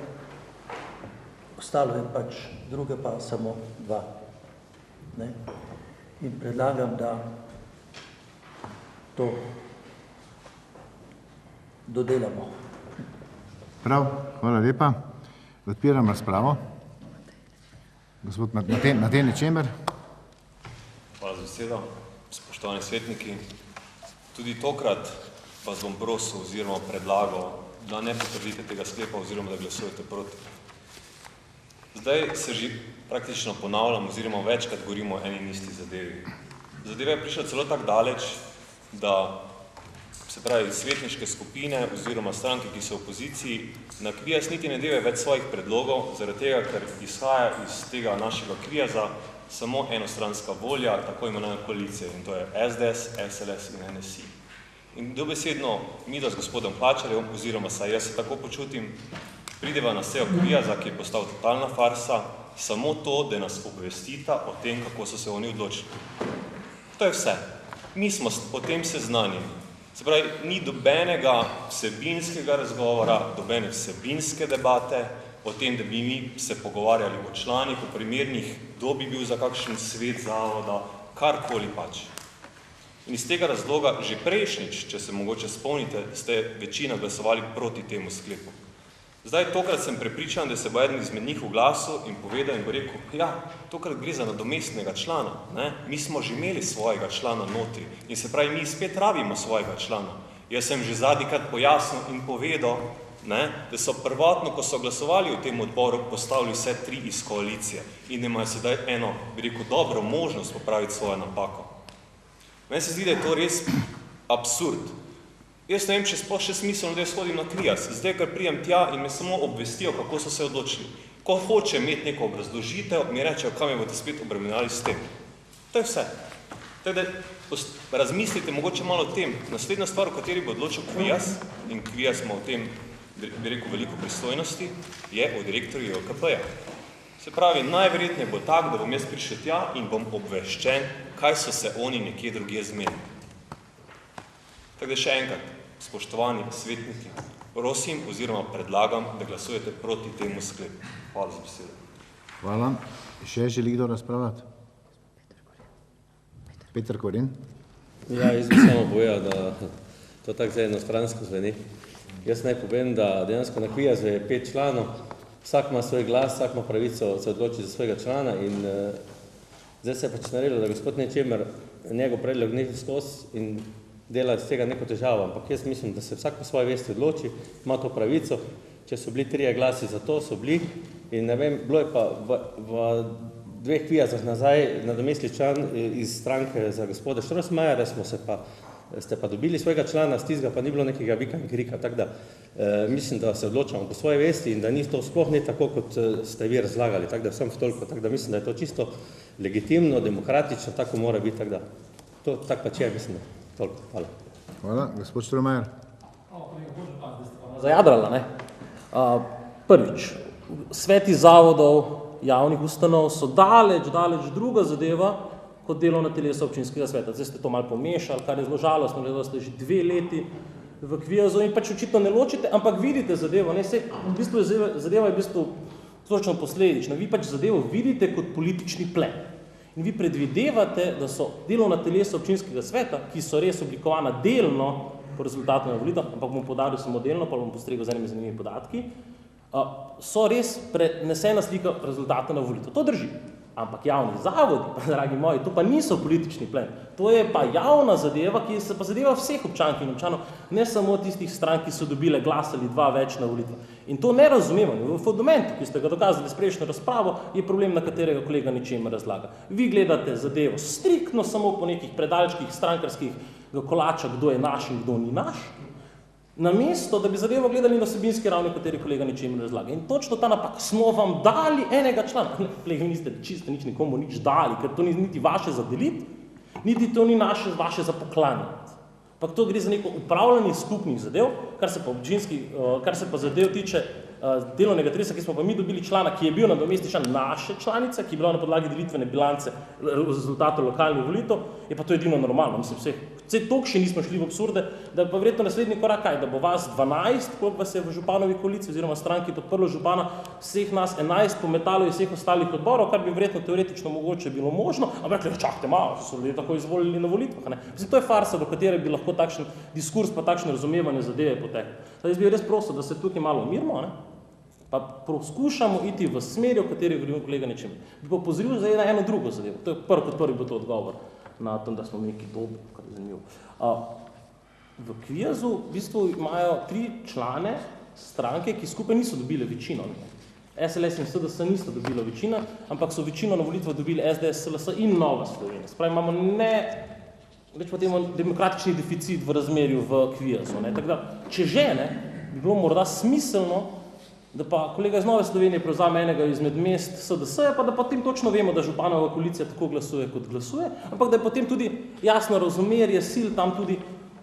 ostalo je pač druge pa samo 2. Ne? In predlagam, da to dodelamo. Prav, hvala lepa. Odpiram razpravo. Gospod Matej Čemer. Hvala za besedo. Spoštovani svetniki, tudi tokrat vas bom prosil oziroma predlagal, da ne potrdite tega sklepa oziroma da glasujete proti. Zdaj se že praktično ponavljam oziroma večkrat govorimo o eni in isti zadevi. Zadeva je prišla celo tako daleč, da se pravi svetniške skupine oziroma stranke, ki so v opoziciji, na kviaz niti ne delajo več svojih predlogov, zaradi tega, ker izhaja iz tega našega kviaza samo enostranska volja, tako imenovane koalicije, in to je SDS, SLS in NSI. In dobesedno midva z gospodom Klačarjem, oziroma saj jaz se tako počutim, prideva na sejo kviaza, ki je postal totalna farsa, samo to, da nas obvestita o tem, kako so se oni odločili. To je vse. Mi smo o tem seznanjeni. Se pravi, ni dobenega vsebinskega razgovora, dobene vsebinske debate o tem, da bi mi se pogovarjali o članih, o primernih, kdo bi bil za kakšen svet zavoda, karkoli pač. In iz tega razloga že prejšnjič, če se mogoče spomnite, ste večina glasovali proti temu sklepu. Zdaj, tokrat sem prepričan, da se bo eden izmed njih oglasil in povedal in bo rekel, ja, tokrat gre za nadomestnega člana, ne? Mi smo že imeli svojega člana notri in se pravi, mi spet rabimo svojega člana. Jaz sem že zadnjikrat pojasnil in povedal, ne, da so prvotno, ko so glasovali v tem odboru, postavili vse 3 iz koalicije in imajo sedaj eno, bi rekel, dobro možnost popraviti svojo napako. Meni se zdi, da je to res absurd. Jaz ne vem, če sploh še smiselno, da jaz hodim na kviaz. Zdaj, ker prijem tja in me samo obvestijo, kako so se odločili. Ko hoče imeti neko obrazložitev, mi rečejo, kam me boste spet obremenjali s tem. To je vse. Tako da razmislite mogoče malo o tem. Naslednja stvar, v kateri bo odločil kviaz, in kviaz ima v tem, bi rekel, veliko pristojnosti, je o direktorju OKP-ja. Se pravi, najverjetneje bo tak, da bom jaz prišel tja in bom obveščen, kaj so se oni nekje drugje zmenili. Tako da še enkrat, spoštovani svetniki, prosim oziroma predlagam, da glasujete proti temu sklepu. Hvala za besedo. Hvala. Še želi kdo razpravljati? Peter Korin. Ja, jaz bi samo povedal, da to tako zdaj enostransko zveni. Jaz naj povem, da dejansko na kviazu je 5 članov, vsak ima svoj glas, vsak ima pravico se odločiti za svojega člana in zdaj se je pač naredilo, da gospod Nečemer njegov predlog ni skozi in dela z tega neko težavo, ampak jaz mislim, da se vsak po svoje vesti odloči, ima to pravico, če so bili 3 glasi za to, so bili in ne vem, bilo je pa v 2 kviazah nazaj nadomestni član iz stranke za gospoda Štrosmajera, ste pa dobili svojega člana, z tistega pa ni bilo nekega vika in krika, tako da mislim, da se odločamo po svoje vesti in da ni to sploh ne tako, kot ste vi razlagali, tako da sem v toliko, tako da mislim, da je to čisto legitimno, demokratično, tako mora biti, tako da to tak pač je, mislim, da. Hvala. Hvala. Gospod Štromajer. Zajadrala, ne? Prvič, sveti zavodov, javnih ustanov so daleč druga zadeva kot delovna telesa občinskega sveta. Zdaj ste to malo pomešali, kar je zelo žalostno, da ste že 2 leti v kviazu in pač očitno ne ločite, ampak vidite zadevo, ne? V bistvu zadeva je v bistvu točno posledična. Vi pač zadevo vidite kot politični plen. In vi predvidevate, da so delovna telesa občinskega sveta, ki so res oblikovana delno po rezultatu na volitvah, ampak bom podaril samo delno, pa bom postregel z enimi zanimivimi podatki, so res prenesena slika rezultata na volitev. To drži. Ampak javni zavodi, pa dragi moji, to pa niso politični plen. To je pa javna zadeva, ki se pa zadeva vseh občank in občanov, ne samo tistih strank, ki so dobile glas ali 2 več na volitvah. In to nerazumevanje v fundamentu, ki ste ga dokazali s prejšnjo razpravo, je problem, na katerega kolega Nečemer razlaga. Vi gledate zadevo striktno samo po nekih predalčkih strankarskih kolačah, kdo je naš in kdo ni naš, namesto, da bi zadevo gledali na vsebinski ravni, kateri kolega Nečemer razlaga. In točno ta napak, smo vam dali enega člana. Vi niste čisto nič nikomu nič dali, ker to ni niti vaše za deliti, niti to ni vaše za poklanjati. Ampak to gre za neko upravljanje skupnih zadev, kar se pa zadev tiče delovnega telesa, ki smo pa mi dobili člana, ki je bil nadomestni član naše članice, ki je bila na podlagi delitvene bilance rezultatov lokalnih volitev, je pa to edino normalno. Mislim, vse toliko še nismo šli v absurde, da pa verjetno naslednji korak kaj, da bo vas 12, koliko vas je v županovi koaliciji oziroma stranki podprlo župana, vseh nas 11 pometalo iz vseh ostalih odborov, kar bi verjetno teoretično mogoče bilo možno, ampak rekli, čakajte malo, so ljudje tako izvolili na volitvah. Mislim, to je farsa, do katere bi lahko takšen diskurs pa takšno razumevanje zadeve poteklo. Jaz bi res prosil, da se tukaj malo umirimo, pa poskušamo iti v smeri, v kateri govorimo kolega Nečemer. Bi pa opozoril zdaj na eno drugo zadevo. To je kot prvi bo to odgovor na tom, da smo neki dobri, kar je zanimivo. V kviazu v bistvu imajo 3 člane stranke, ki skupaj niso dobile večino. SLS in SDS niso dobile večino, ampak so večino na volitvah dobili SDS, SLS in Nova Slovenija. Spravi, imamo reč potem demokratični deficit v razmerju v Kvijasu. Tako da, če že, bi bilo morda smiselno, da pa kolega iz Nove Slovenije prevzame enega izmed mest SDS-ja, pa da potem točno vemo, da županova koalicija tako glasuje, kot glasuje, ampak da je potem tudi jasno razmerje sil tam tudi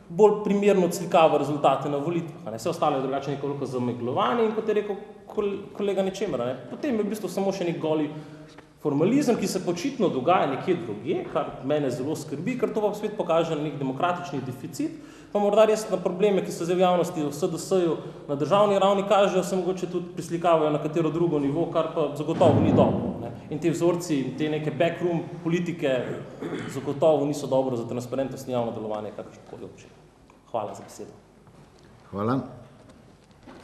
bolj primerno odslikava rezultate na volitvah. Vse ostalo je drugače nekoliko zameglovanje in kot je rekel kolega Ničemer, potem je v bistvu samo še nek goli formalizem, ki se počitno dogaja nekje drugje, kar mene zelo skrbi, ker to pa spet pokaže nek demokratični deficit, pa morda res na probleme, ki so zdaj v javnosti v SDS-ju na državni ravni kažejo, se mogoče tudi prislikavajo na katero drugo nivo, kar pa zagotovo ni dobro. In te vzorci, te neke backroom politike zagotovo niso dobro za transparentnost in javno delovanje kakršnokoli občine. Hvala za besedo. Hvala.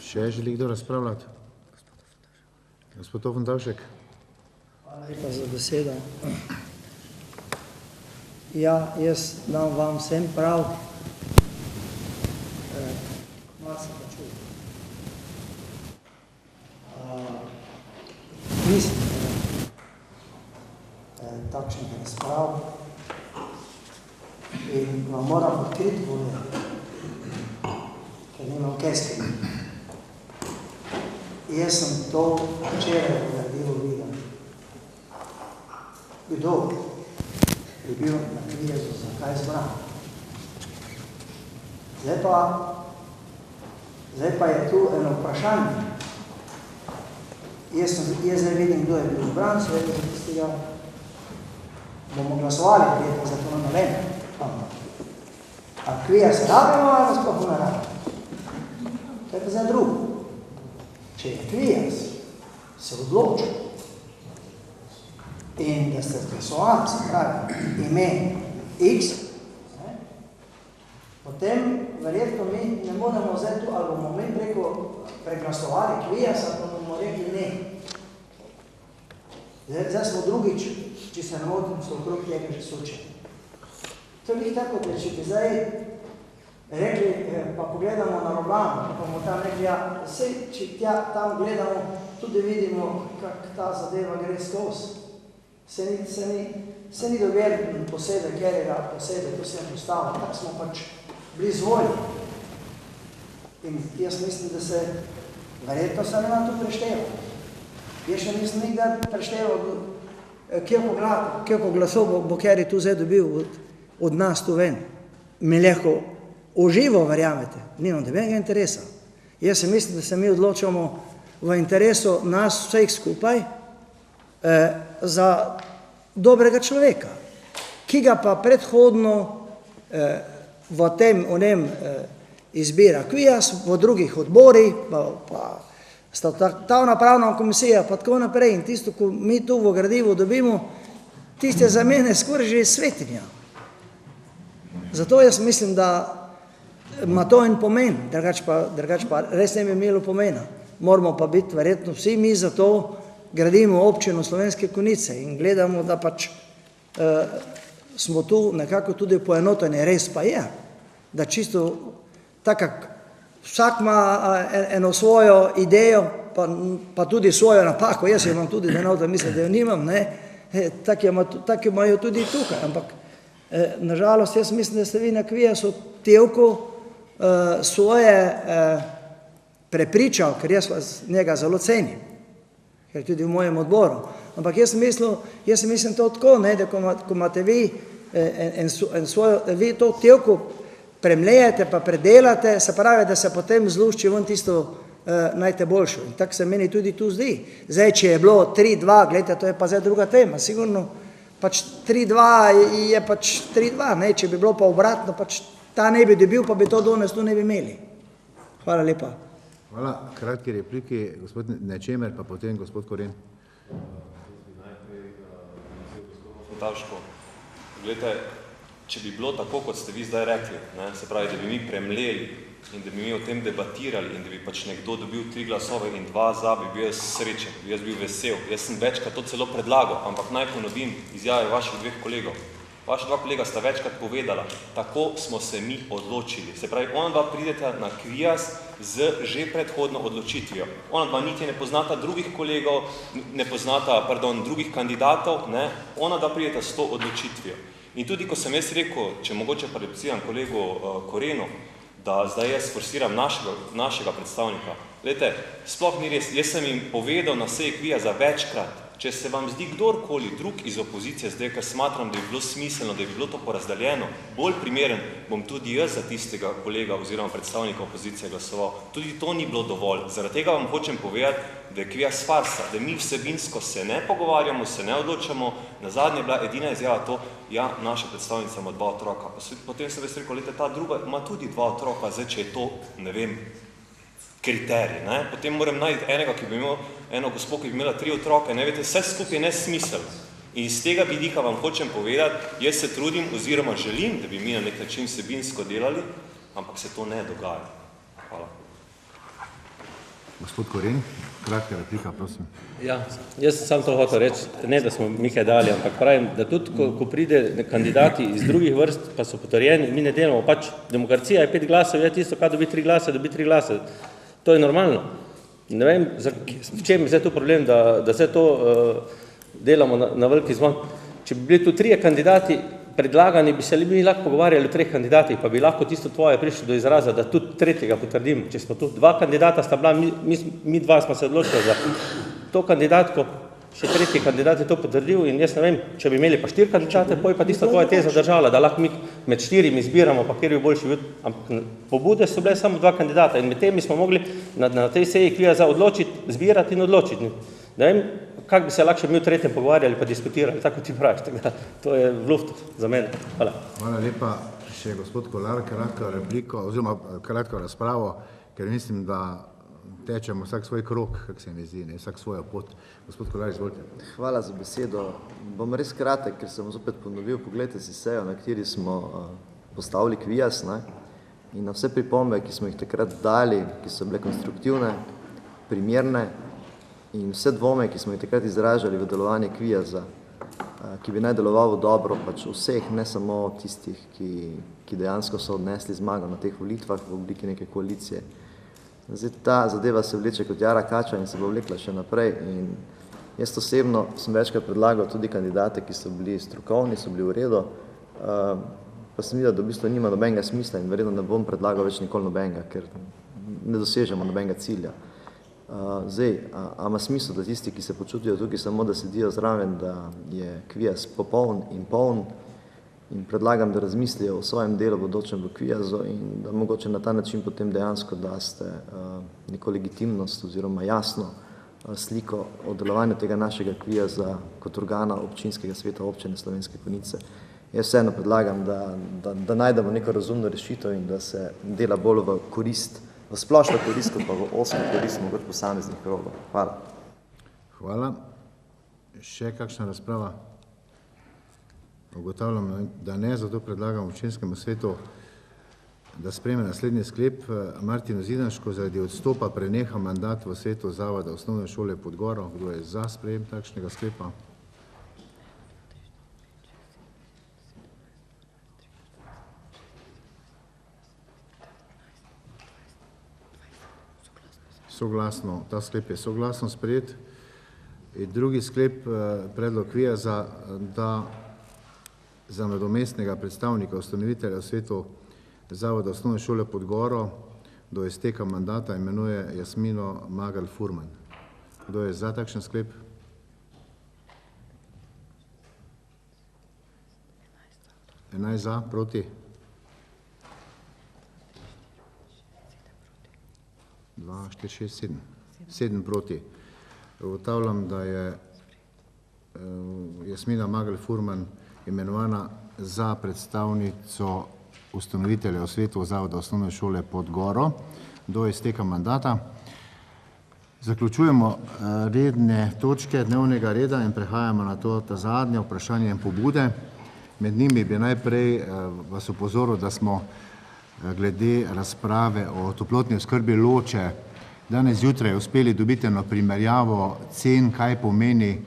Še želi kdo razpravljati? Gospod Ofendavšek. Hvala lepa za besedo. Ja, jaz dam vam vsem prav. Malo se pa čujem. Mislim, takšnih razprav in vam moram odkriti povedati, ker nimam kaj skriti. Jaz sem to včeraj naredil videl. Kdo je bil na Kvijazu, zakaj zbran? Zdaj pa je tu eno vprašanje. Jaz zdaj vidim, kdo je bil zbran, seveda za tistega bomo glasovali, prijetno za to na vem. A Kvija se rabimo, ali sploh ne rabimo? To je pa zdaj drugo. Če je Kvijas se odločil in da ste glasovali, se pravi ime X, potem verjetno mi ne moramo zdaj tu, ali bomo mi preglasovali Kvijas, ali bomo rekli ne. Zdaj smo drugič, če se ne motim, so okrog tega že sučeni. To je tako, da če bi zdaj rekli, pa pogledamo na Roblano, pa bomo tam rekli, ja, vse, če tam gledamo, tudi vidimo, kak ta zadeva gre skozi. Se ni dovedli posebej, kerega posebej, to se je postavilo, tako smo pač bili zvoljni. In jaz mislim, da se, verjetno se ne vam tu prešteva. Jaz še nisem nikdar prešteval, koliko glasov bo Keri tu zdaj dobil od nas tu ven. Mi lahko uživo, verjamete, nimam nobenega interesa. Jaz se mislim, da se mi odločamo v interesu nas vseh skupaj za dobrega človeka, ki ga pa predhodno v tem izbira Kvijas, v drugih odborih, pa sta ta napravna komisija, pa tako naprej. In tisto, ko mi tu v gradivu dobimo, tiste za mene skoraj že svetinja. Zato jaz mislim, da ima to en pomen, drugač pa res ne bi imelo pomena. Moramo pa biti verjetno vsi mi za to, gradimo občino Slovenske Konjice in gledamo, da pač smo tu nekako tudi poenoteni. Res pa je, da čisto tako, vsak ima eno svojo idejo, pa tudi svojo napako. Jaz imam tudi denota, mislim, da jo nimam, tako imajo tudi tukaj. Ampak nažalost, jaz mislim, da ste vi na Kvijasu tevku svoje prepričal, ker jaz vas njega zelo cenim, ker tudi v mojem odboru. Ampak jaz mislim to tako, da ko imate vi vi to tevku premlejete pa predelate, se pravi, da se potem zlušči ven tisto najte boljšo. In tako se meni tudi tu zdi. Zdaj, če je bilo 3-2, gledajte, to je pa zdaj druga tema. Sigurno pač 3-2 je pač 3-2, če bi bilo pa obratno, pač ta ne bi dobil, pa bi to danes tu ne bi imeli. Hvala lepa. Hvala. Kratki repliki, gospod Ničemer, pa potem gospod Koren. Glejte, če bi bilo tako, kot ste vi zdaj rekli, se pravi, da bi mi premleli in da bi mi o tem debatirali in da bi pač nekdo dobil 3 glasove in 2 za, bi bil jaz srečen, bi jaz bil vesel. Jaz sem večkrat to celo predlagal, ampak naj ponovim izjave vaših 2 kolegov. Vaša 2 kolega sta večkrat povedala, tako smo se mi odločili. Se pravi, ona 2 prideta na Kvijas z že predhodno odločitvijo. Ona 2 niti ne poznata drugih kolegov, ne poznata, drugih kandidatov, ona 2 prideta s to odločitvijo. In tudi, ko sem jaz rekel, če mogoče parafraziram kolegu Korenu, da zdaj jaz forsiram našega predstavnika. Glejte, sploh ni res, jaz sem jim povedal na seji KVIAZ večkrat, če se vam zdi kdorkoli drug iz opozicije zdaj, ker smatram, da bi bilo smiselno, da bi bilo to porazdeljeno, bolj primeren, bom tudi jaz za tistega kolega oziroma predstavnika opozicije glasoval. Tudi to ni bilo dovolj. Zaradi tega vam hočem povedati, da je KVIAZ farsa, da mi vsebinsko se ne pogovarjamo, se ne odločamo. Nazadnje je bila edina izjava to, ja, naša predstavnica ima 2 otroka. Potem sem res rekel, ta druga ima tudi 2 otroka, zdaj, če je to, ne vem, kriterij. Ne? Potem moram najti enega, ki bi imel, eno gospod, ki bi imela 3 otroke. Ne veste, vse skupaj je nesmisel. In iz tega vidika vam hočem povedati, jaz se trudim oziroma želim, da bi mi na nek način vsebinsko delali, ampak se to ne dogaja. Hvala. Gospod Koren, kratka replika, prosim. Ja, jaz sem sam to hotel reči, ne da smo mi kaj dali, ampak pravim, da tudi, ko pride kandidati iz drugih vrst, pa so potrjeni, mi ne delamo, pač demokracija je 5 glasov, je tisto, kaj dobi 3 glase, dobi 3 glase. To je normalno. Ne vem, v čem je zdaj to problem, da se to delamo na veliki zvon. Če bi bili tu 3 kandidati predlagani, bi se mi lahko pogovarjali o 3 kandidatih, pa bi lahko tisto tvoje prišlo do izraza, da tudi 3. potrdimo. Če smo tu 2 kandidata, sta bila, mi 2 smo se odločili za to kandidatko, še 3. kandidat je to potrdil in jaz ne vem, če bi imeli pa 4 kandidate, poj pa tista tvoja teza držala, da lahko mi med 4 izbiramo, pa kjer je boljši vid. Ampak pobude so bile samo 2 kandidata in med temi smo mogli na tej seji KVIAZ odločiti, zbirati in odločiti. Ne vem, kako bi se lahko še mi v 3. pogovarjali pa diskutirali, tako ti praviš. To je v luftu za mene. Hvala. Hvala lepa. Še gospod Kolar, kratko repliko, oziroma kratko razpravo, ker mislim, da tečemo vsak svoj krok, kako se mi zdi, vsak svojo pot. Gospod Kolar, izvolite. Hvala za besedo. Bom res kratek, ker sem zopet ponovil, pogledajte si sejo, na kateri smo postavili KVIAZ, in na vse pripombe, ki smo jih takrat dali, ki so bile konstruktivne, primerne, in vse dvome, ki smo jih takrat izražali v delovanje KVIAZ-a, ki bi naj deloval dobro pač vseh, ne samo tistih, ki dejansko so odnesli zmago na teh volitvah v obliki neke koalicije. Zdaj, ta zadeva se vleče kot jara kača in se bo vlekla še naprej. In jaz osebno sem večkrat predlagal tudi kandidate, ki so bili strokovni, so bili v redu, pa sem videl, da v bistvu nima nobenega smisla in verjetno ne bom predlagal več nikoli nobenega, ker ne dosežemo nobenega cilja. Zdaj, a ima smisel, da tisti, ki se počutijo tukaj samo, da sedijo zraven, da je KVIAZ popoln in poln, in predlagam, da razmislijo o svojem delu bodočem v KVIAZ-u in da mogoče na ta način potem dejansko daste neko legitimnost oziroma jasno sliko o delovanju tega našega KVIAZ-a kot organa občinskega sveta občine Slovenske Konjice. Jaz vseeno predlagam, da najdemo neko razumno rešitev in da se dela bolj v korist, v splošno korist, kot pa v osko korist mogoče posameznih krogov. Hvala. Hvala. Še kakšna razprava? Ugotavljam, da ne, zato predlagam občinskemu svetu, da sprejme naslednji sklep. Martinu Zidanšku zaradi odstopa preneha mandat v svetu Zavoda osnovne šole Podgoro. Kdo je za sprejem takšnega sklepa? Soglasno, ta sklep je soglasno sprejet. In drugi sklep, predlog KVIAZ-a, da za nadomestnega predstavnika ustanovitelja v svetu Zavoda osnovne šole Podgoro do izteka mandata imenuje Jasmino Magal Furman. Kdo je za takšen sklep? Enajst za, proti? 2, 4, 6, 7. 7 proti. Ugotavljam, da je Jasmina Magal Furman imenovana za predstavnico ustanovitelja v svetu Zavoda osnovne šole Podgoro do izteka mandata. Zaključujemo redne točke dnevnega reda in prehajamo na ta zadnje vprašanje in pobude. Med njimi bi najprej vas opozoril, da smo glede razprave o toplotni oskrbi Loče danes zjutraj uspeli dobiti eno primerjavo cen, kaj pomeni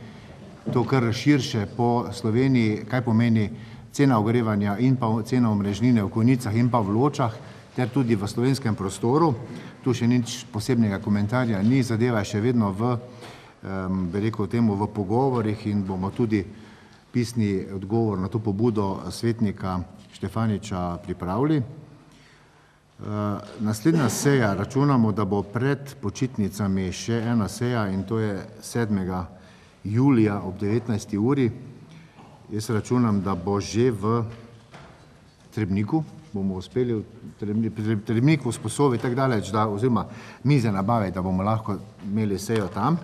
to kar širše po Sloveniji, kaj pomeni cena ogrevanja in pa cena omrežnine v Konjicah in pa v Ločah, ter tudi v slovenskem prostoru. Tu še nič posebnega komentarja ni, zadeva še vedno v, bi rekel temu, v pogovorih in bomo tudi pisni odgovor na to pobudo svetnika Štefaniča pripravili. Naslednja seja, računamo, da bo pred počitnicami še ena seja in to je 7. julija ob 19. uri. Jaz računam, da bo že v Trebniku, bomo uspeli v Trebniku sposobi tako daleč, oziroma mize nabave, da bomo lahko imeli sejo tam.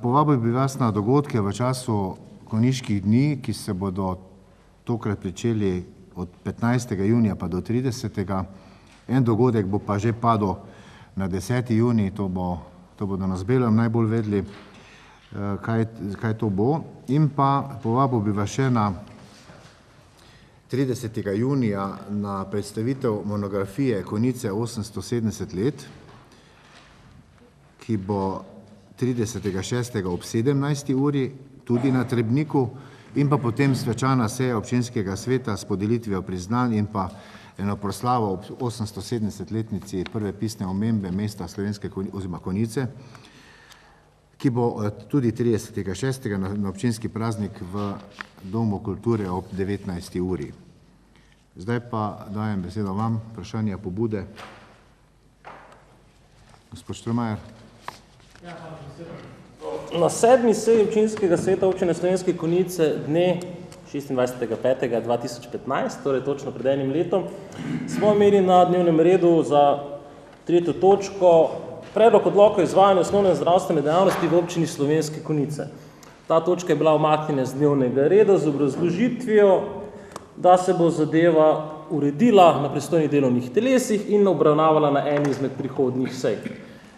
Povabil bi vas na dogodke v času konjiških dni, ki se bodo tokrat pričeli od 15. junija pa do 30. En dogodek bo pa že padel na 10. junij, to bodo na Zbelem najbolj vedeli, kaj to bo. In pa povabil bi vas še na 30. junija na predstavitev monografije Konjice 870 let, ki bo 30.6. ob 17. uri, tudi na Trebniku, in pa potem svečana seja občinskega sveta s podelitvijo priznanj in pa eno proslavo ob 870-letnici prve pisne omembe mesta Slovenske oziroma Konjice, ki bo tudi 30.6. na občinski praznik v Domu kulture ob 19. uri. Zdaj pa dajem besedo vam, vprašanja, pobude. Gospod Štromajer. Na 7. seji občinskega sveta občine Slovenske Konjice dne 26.5.2015, torej točno pred enim letom, smo imeli na dnevnem redu za 3. točko predlog odloka o izvajanju osnovne zdravstvene dejavnosti v občini Slovenske Konjice. Ta točka je bila umaknjena z dnevnega reda z obrazložitvijo, da se bo zadeva uredila na pristojnih delovnih telesih in obravnavala na eni izmed prihodnjih sej.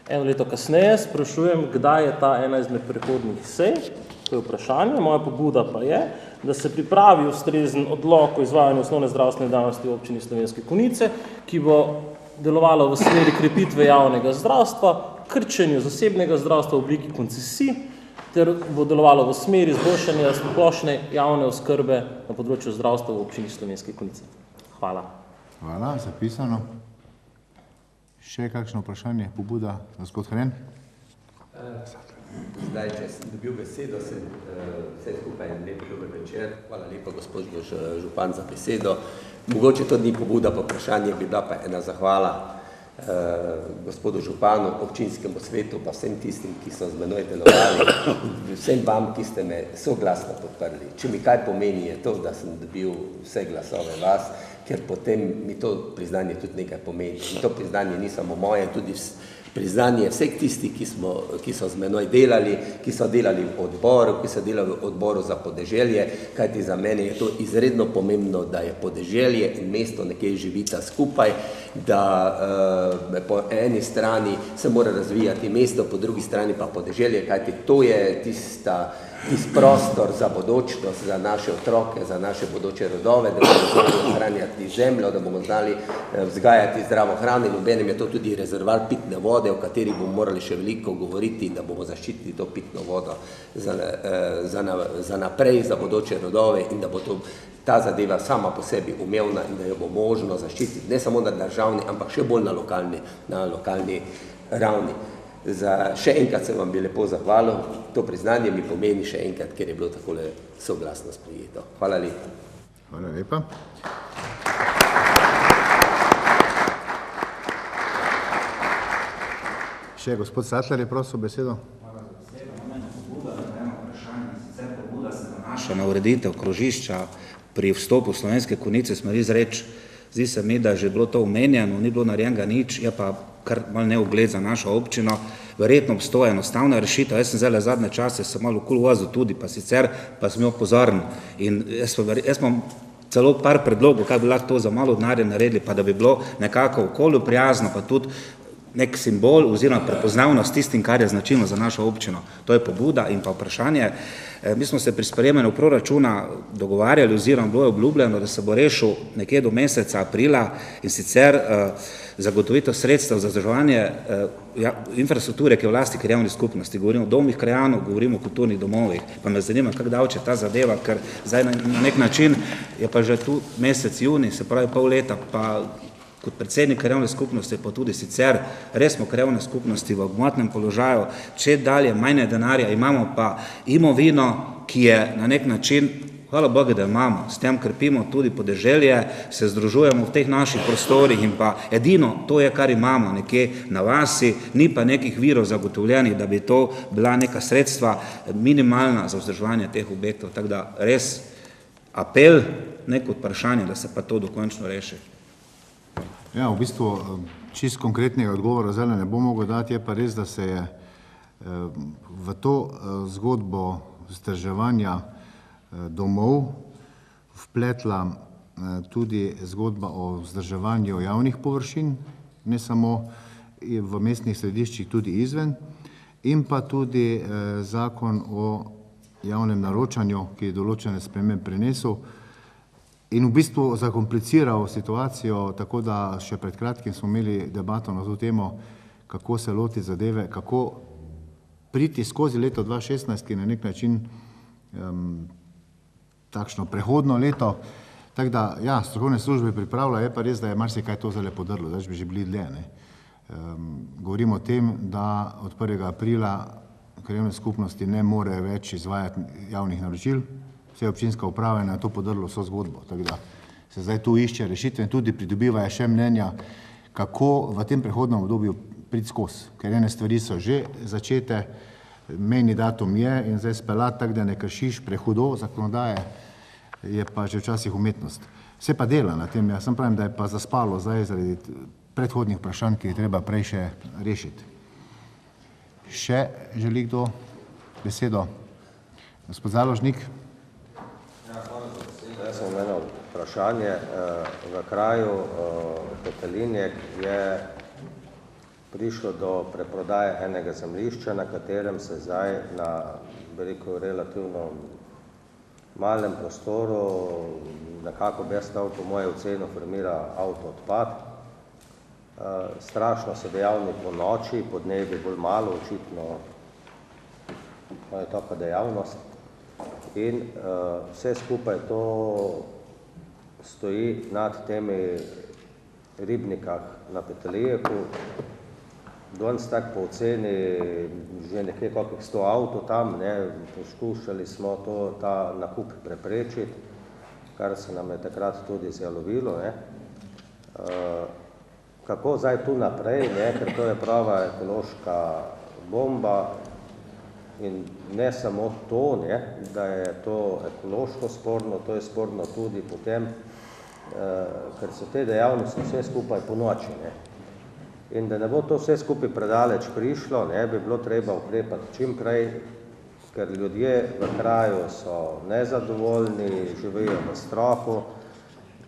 Eno leto kasneje sprašujem, kdaj je ta ena izmed prihodnjih sej. To je vprašanje. Moja pobuda pa je, da se pripravi ustrezen odlok o izvajanju osnovne zdravstvene dejavnosti v občini Slovenske Konjice, ki bo delovalo v smeri krepitve javnega zdravstva, krčenju zasebnega zdravstva v obliki koncesij, ter bo delovalo v smeri izboljšanja splošne javne oskrbe na področju zdravstva v občini Slovenske Konjice. Hvala. Hvala, zapisano. Še kakšno vprašanje, pobuda, gospod Hren? Zdaj, če sem dobil besedo, vse skupaj en lep dober večer. Hvala lepa, gospod župan, za besedo. Mogoče to ni pobuda, pa vprašanje bi bila pa ena zahvala gospodu županu, občinskemu svetu, pa vsem tistim, ki so z menoj delovali, vsem vam, ki ste me soglasno podprli. Če mi kaj pomeni, je to, da sem dobil vse glasove vas, ker potem mi to priznanje tudi nekaj pomeni. In to priznanje ni samo moje, tudi priznanje vseh tistih, ki so z menoj delali, ki so delali v odboru, ki so delali v odboru za podeželje, kajti za mene je to izredno pomembno, da je podeželje in mesto nekje živita skupaj, da po eni strani se mora razvijati mesto, po drugi strani pa podeželje, kajti to je tisti prostor za bodočnost, za naše otroke, za naše bodoče rodove, da bomo znali ohranjati zemljo, da bomo znali vzgajati zdravo hrano in obenem je to tudi rezervoar pitne vode, o kateri bomo morali še veliko govoriti, da bomo zaščitili to pitno vodo za naprej, za bodoče rodove in da bo ta zadeva sama po sebi umevna in da jo bo možno zaščititi ne samo na državni, ampak še bolj na lokalni ravni. Še enkrat se vam bi lepo zahvalil, to priznanje mi pomeni še enkrat, ker je bilo takole soglasno sprejeto. Hvala lepa. Hvala lepa. Še gospod Sattler je prosil besedo. Hvala za besedo. Imamo pobuda, da eno vprašanje, sicer pobuda se nanaša na ureditev krožišča pri vstopu Slovenske Konjice smeri Zreč. Zdi se mi, da je že bilo to omenjeno, ni bilo narejenega nič, je pa kar malo neugled za našo občino. Verjetno obstoja enostavna rešitev. Jaz sem zdaj zadnje čase se malo okoli vozil tudi, pa sicer pa sem jo pozoren. In jaz imam celo par predlogov, kaj bi lahko to za malo denarja naredili, pa da bi bilo nekako okolju prijazno, pa tudi nek simbol oziroma prepoznavnost tistim, kar je značilno za našo občino. To je pobuda in pa vprašanje. Mi smo se pri sprejemanju proračuna dogovarjali oziroma bilo je obljubljeno, da se bo rešil nekje do meseca aprila in sicer zagotovitev sredstev za vzdrževanje infrastrukture, ki je v lasti krajevnih skupnosti. Govorimo o domih krajanov, govorimo o kulturnih domovih. Pa me zanima, kako davče ta zadeva, ker zdaj na nek način je pa že tu mesec juni, se pravi pol leta, pa kot predsednik krajevne skupnosti, pa tudi sicer res smo krajevne skupnosti v gmotnem položaju, če dalje manj denarja imamo pa imovino, ki je na nek način, hvala Bogu, da imamo, s tem krepimo tudi podeželje, se združujemo v teh naših prostorih in pa edino to je, kar imamo nekje na vasi, ni pa nekih virov zagotovljenih, da bi to bila neka sredstva minimalna za vzdrževanje teh objektov. Tako da res apel, neko vprašanje, da se pa to dokončno reši. Ja, v bistvu čist konkretnega odgovora zdaj ne bom mogel dati, je pa res, da se je v to zgodbo vzdrževanja domov vpletla tudi zgodba o vzdrževanju javnih površin, ne samo v mestnih središčih, tudi izven, in pa tudi zakon o javnem naročanju, ki je določene spremembe prinesel in v bistvu zakompliciral situacijo, tako da še pred kratkim smo imeli debato na to temo, kako se loti zadeve, kako priti skozi leto 2016, ki je na nek način takšno prehodno leto. Tako da, ja, strokovne službe pripravlja, je pa res, da je marsikaj to zdaj podrlo, da bi že bili dlje. Govorimo o tem, da od 1. aprila krajevne skupnosti ne more več izvajati javnih naročil, vse občinska uprava je na to podrlo vso zgodbo. Tako da se zdaj tu išče rešitve in tudi pridobivajo še mnenja, kako v tem prehodnem obdobju priti skozi, ker ene stvari so že začete, mejni datum je in zdaj speljati tako, da ne kršiš prehudo zakonodaje, je pa že včasih umetnost. Se pa dela na tem, jaz sem pravim, da je pa zaspalo zdaj zaradi predhodnih vprašanj, ki je treba prej še rešiti. Še želi kdo besedo? Gospod Založnik. Ja, hvala za besedo. Jaz sem eno vprašanje. V kraju Petelinjek je prišlo do preprodaje enega zemljišča, na katerem se zdaj na, bi rekel, relativno malem prostoru, nekako brez stav, po moje oceno, formira avtoodpad. Strašno so dejavni po noči, po dnevi bolj malo, očitno je taka dejavnost. In vse skupaj to stoji nad temi ribnikah na Petelijeku. Danes tako po oceni že nekje kakih 100 avtov tam, poskušali smo ta nakup preprečiti, kar se nam je takrat tudi zjalovilo. Kako zdaj tu naprej, ker to je prava ekološka bomba in ne samo to, da je to ekološko sporno, to je sporno tudi potem, ker so te dejavnosti vse skupaj po noči. In da ne bo to vse skupaj predaleč prišlo, bi bilo treba ukrepati čim prej, ker ljudje v kraju so nezadovoljni, živijo v strahu,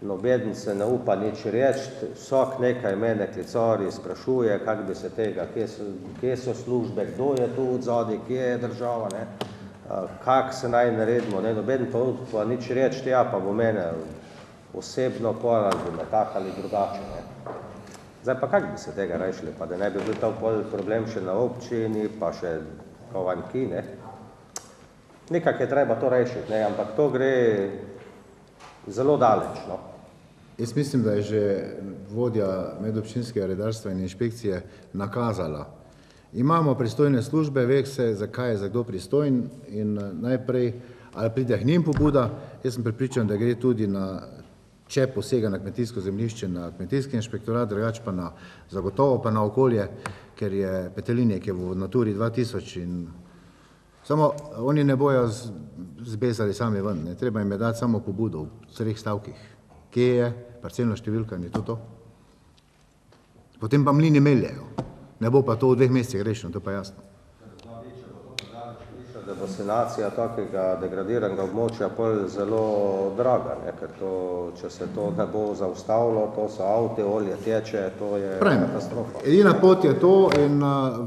nobeden se ne upa nič reči, vsak nekaj mene klicari sprašuje, kak bi se tega, kje so službe, kdo je tu odzadaj, kje je država, kak se naj naredimo, nobeden pa upa nič reči, ja pa bo mene osebno poral, bi me tak ali drugače. Zdaj pa kak bi se tega rešili, pa da ne bi bil ta problem še na občini, pa še kovanki, nekak je treba to rešiti, ampak to gre zelo daleč. Jaz mislim, da je že vodja medobčinskega redarstva in inšpekcije nakazala. Imamo pristojne službe, ve se, zakaj je za kdo pristojen in najprej, ali pride k njim pobuda, jaz sem prepričan, da gre tudi na, če posega na kmetijsko zemljišče, na kmetijski inšpektorat, drugače pa na zagotovo pa na okolje, ker je Petelinjek je v Naturi 2000 in samo oni ne bojo zbezali sami ven, treba jim je dati samo pobudo v 3 stavkih. Kje je, parcelna številka in je to. Potem pa mlini meljejo, ne bo pa to v 2 mesecih rešeno, to pa jasno. Da bo sanacija takega degradiranega območja pol zelo draga, ker to, če se to ne bo zaustavilo, to so avte, olje teče, to je katastrofa. Edina pot je to in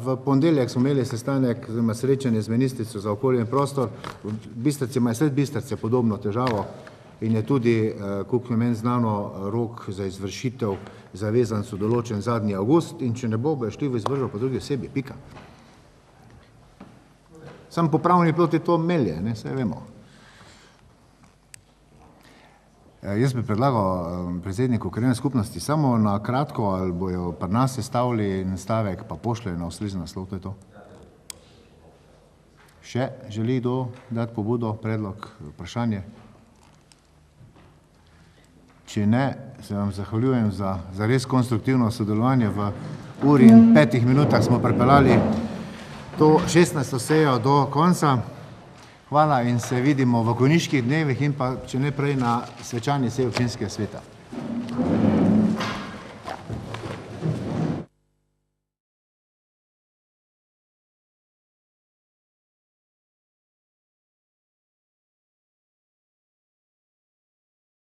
v ponedeljek smo imeli sestanek, srečanje z ministrico za okolje in prostor, v Bistrici ima sred Bistrice podobno težavo in je tudi, koliko je meni znano, rok za izvršitev zavezan so določen zadnji avgust in če ne bo, bojo šli v izvršbo po drugi osebi, pika. Sam popravni plot je to melje, saj vemo. Jaz bi predlagal predsedniku krajevne skupnosti samo na kratko, ali bojo pri nas sestavili nastavek, pa pošljejo na ustrezen naslov, to je to. Še želi kdo dati pobudo, predlog, vprašanje? Če ne, se vam zahvaljujem za res konstruktivno sodelovanje. V uri in 5 minutah smo pripeljali to 16. sejo do konca. Hvala in se vidimo v konjiških dnevih in pa, če ne prej, na svečani seji občinskega sveta.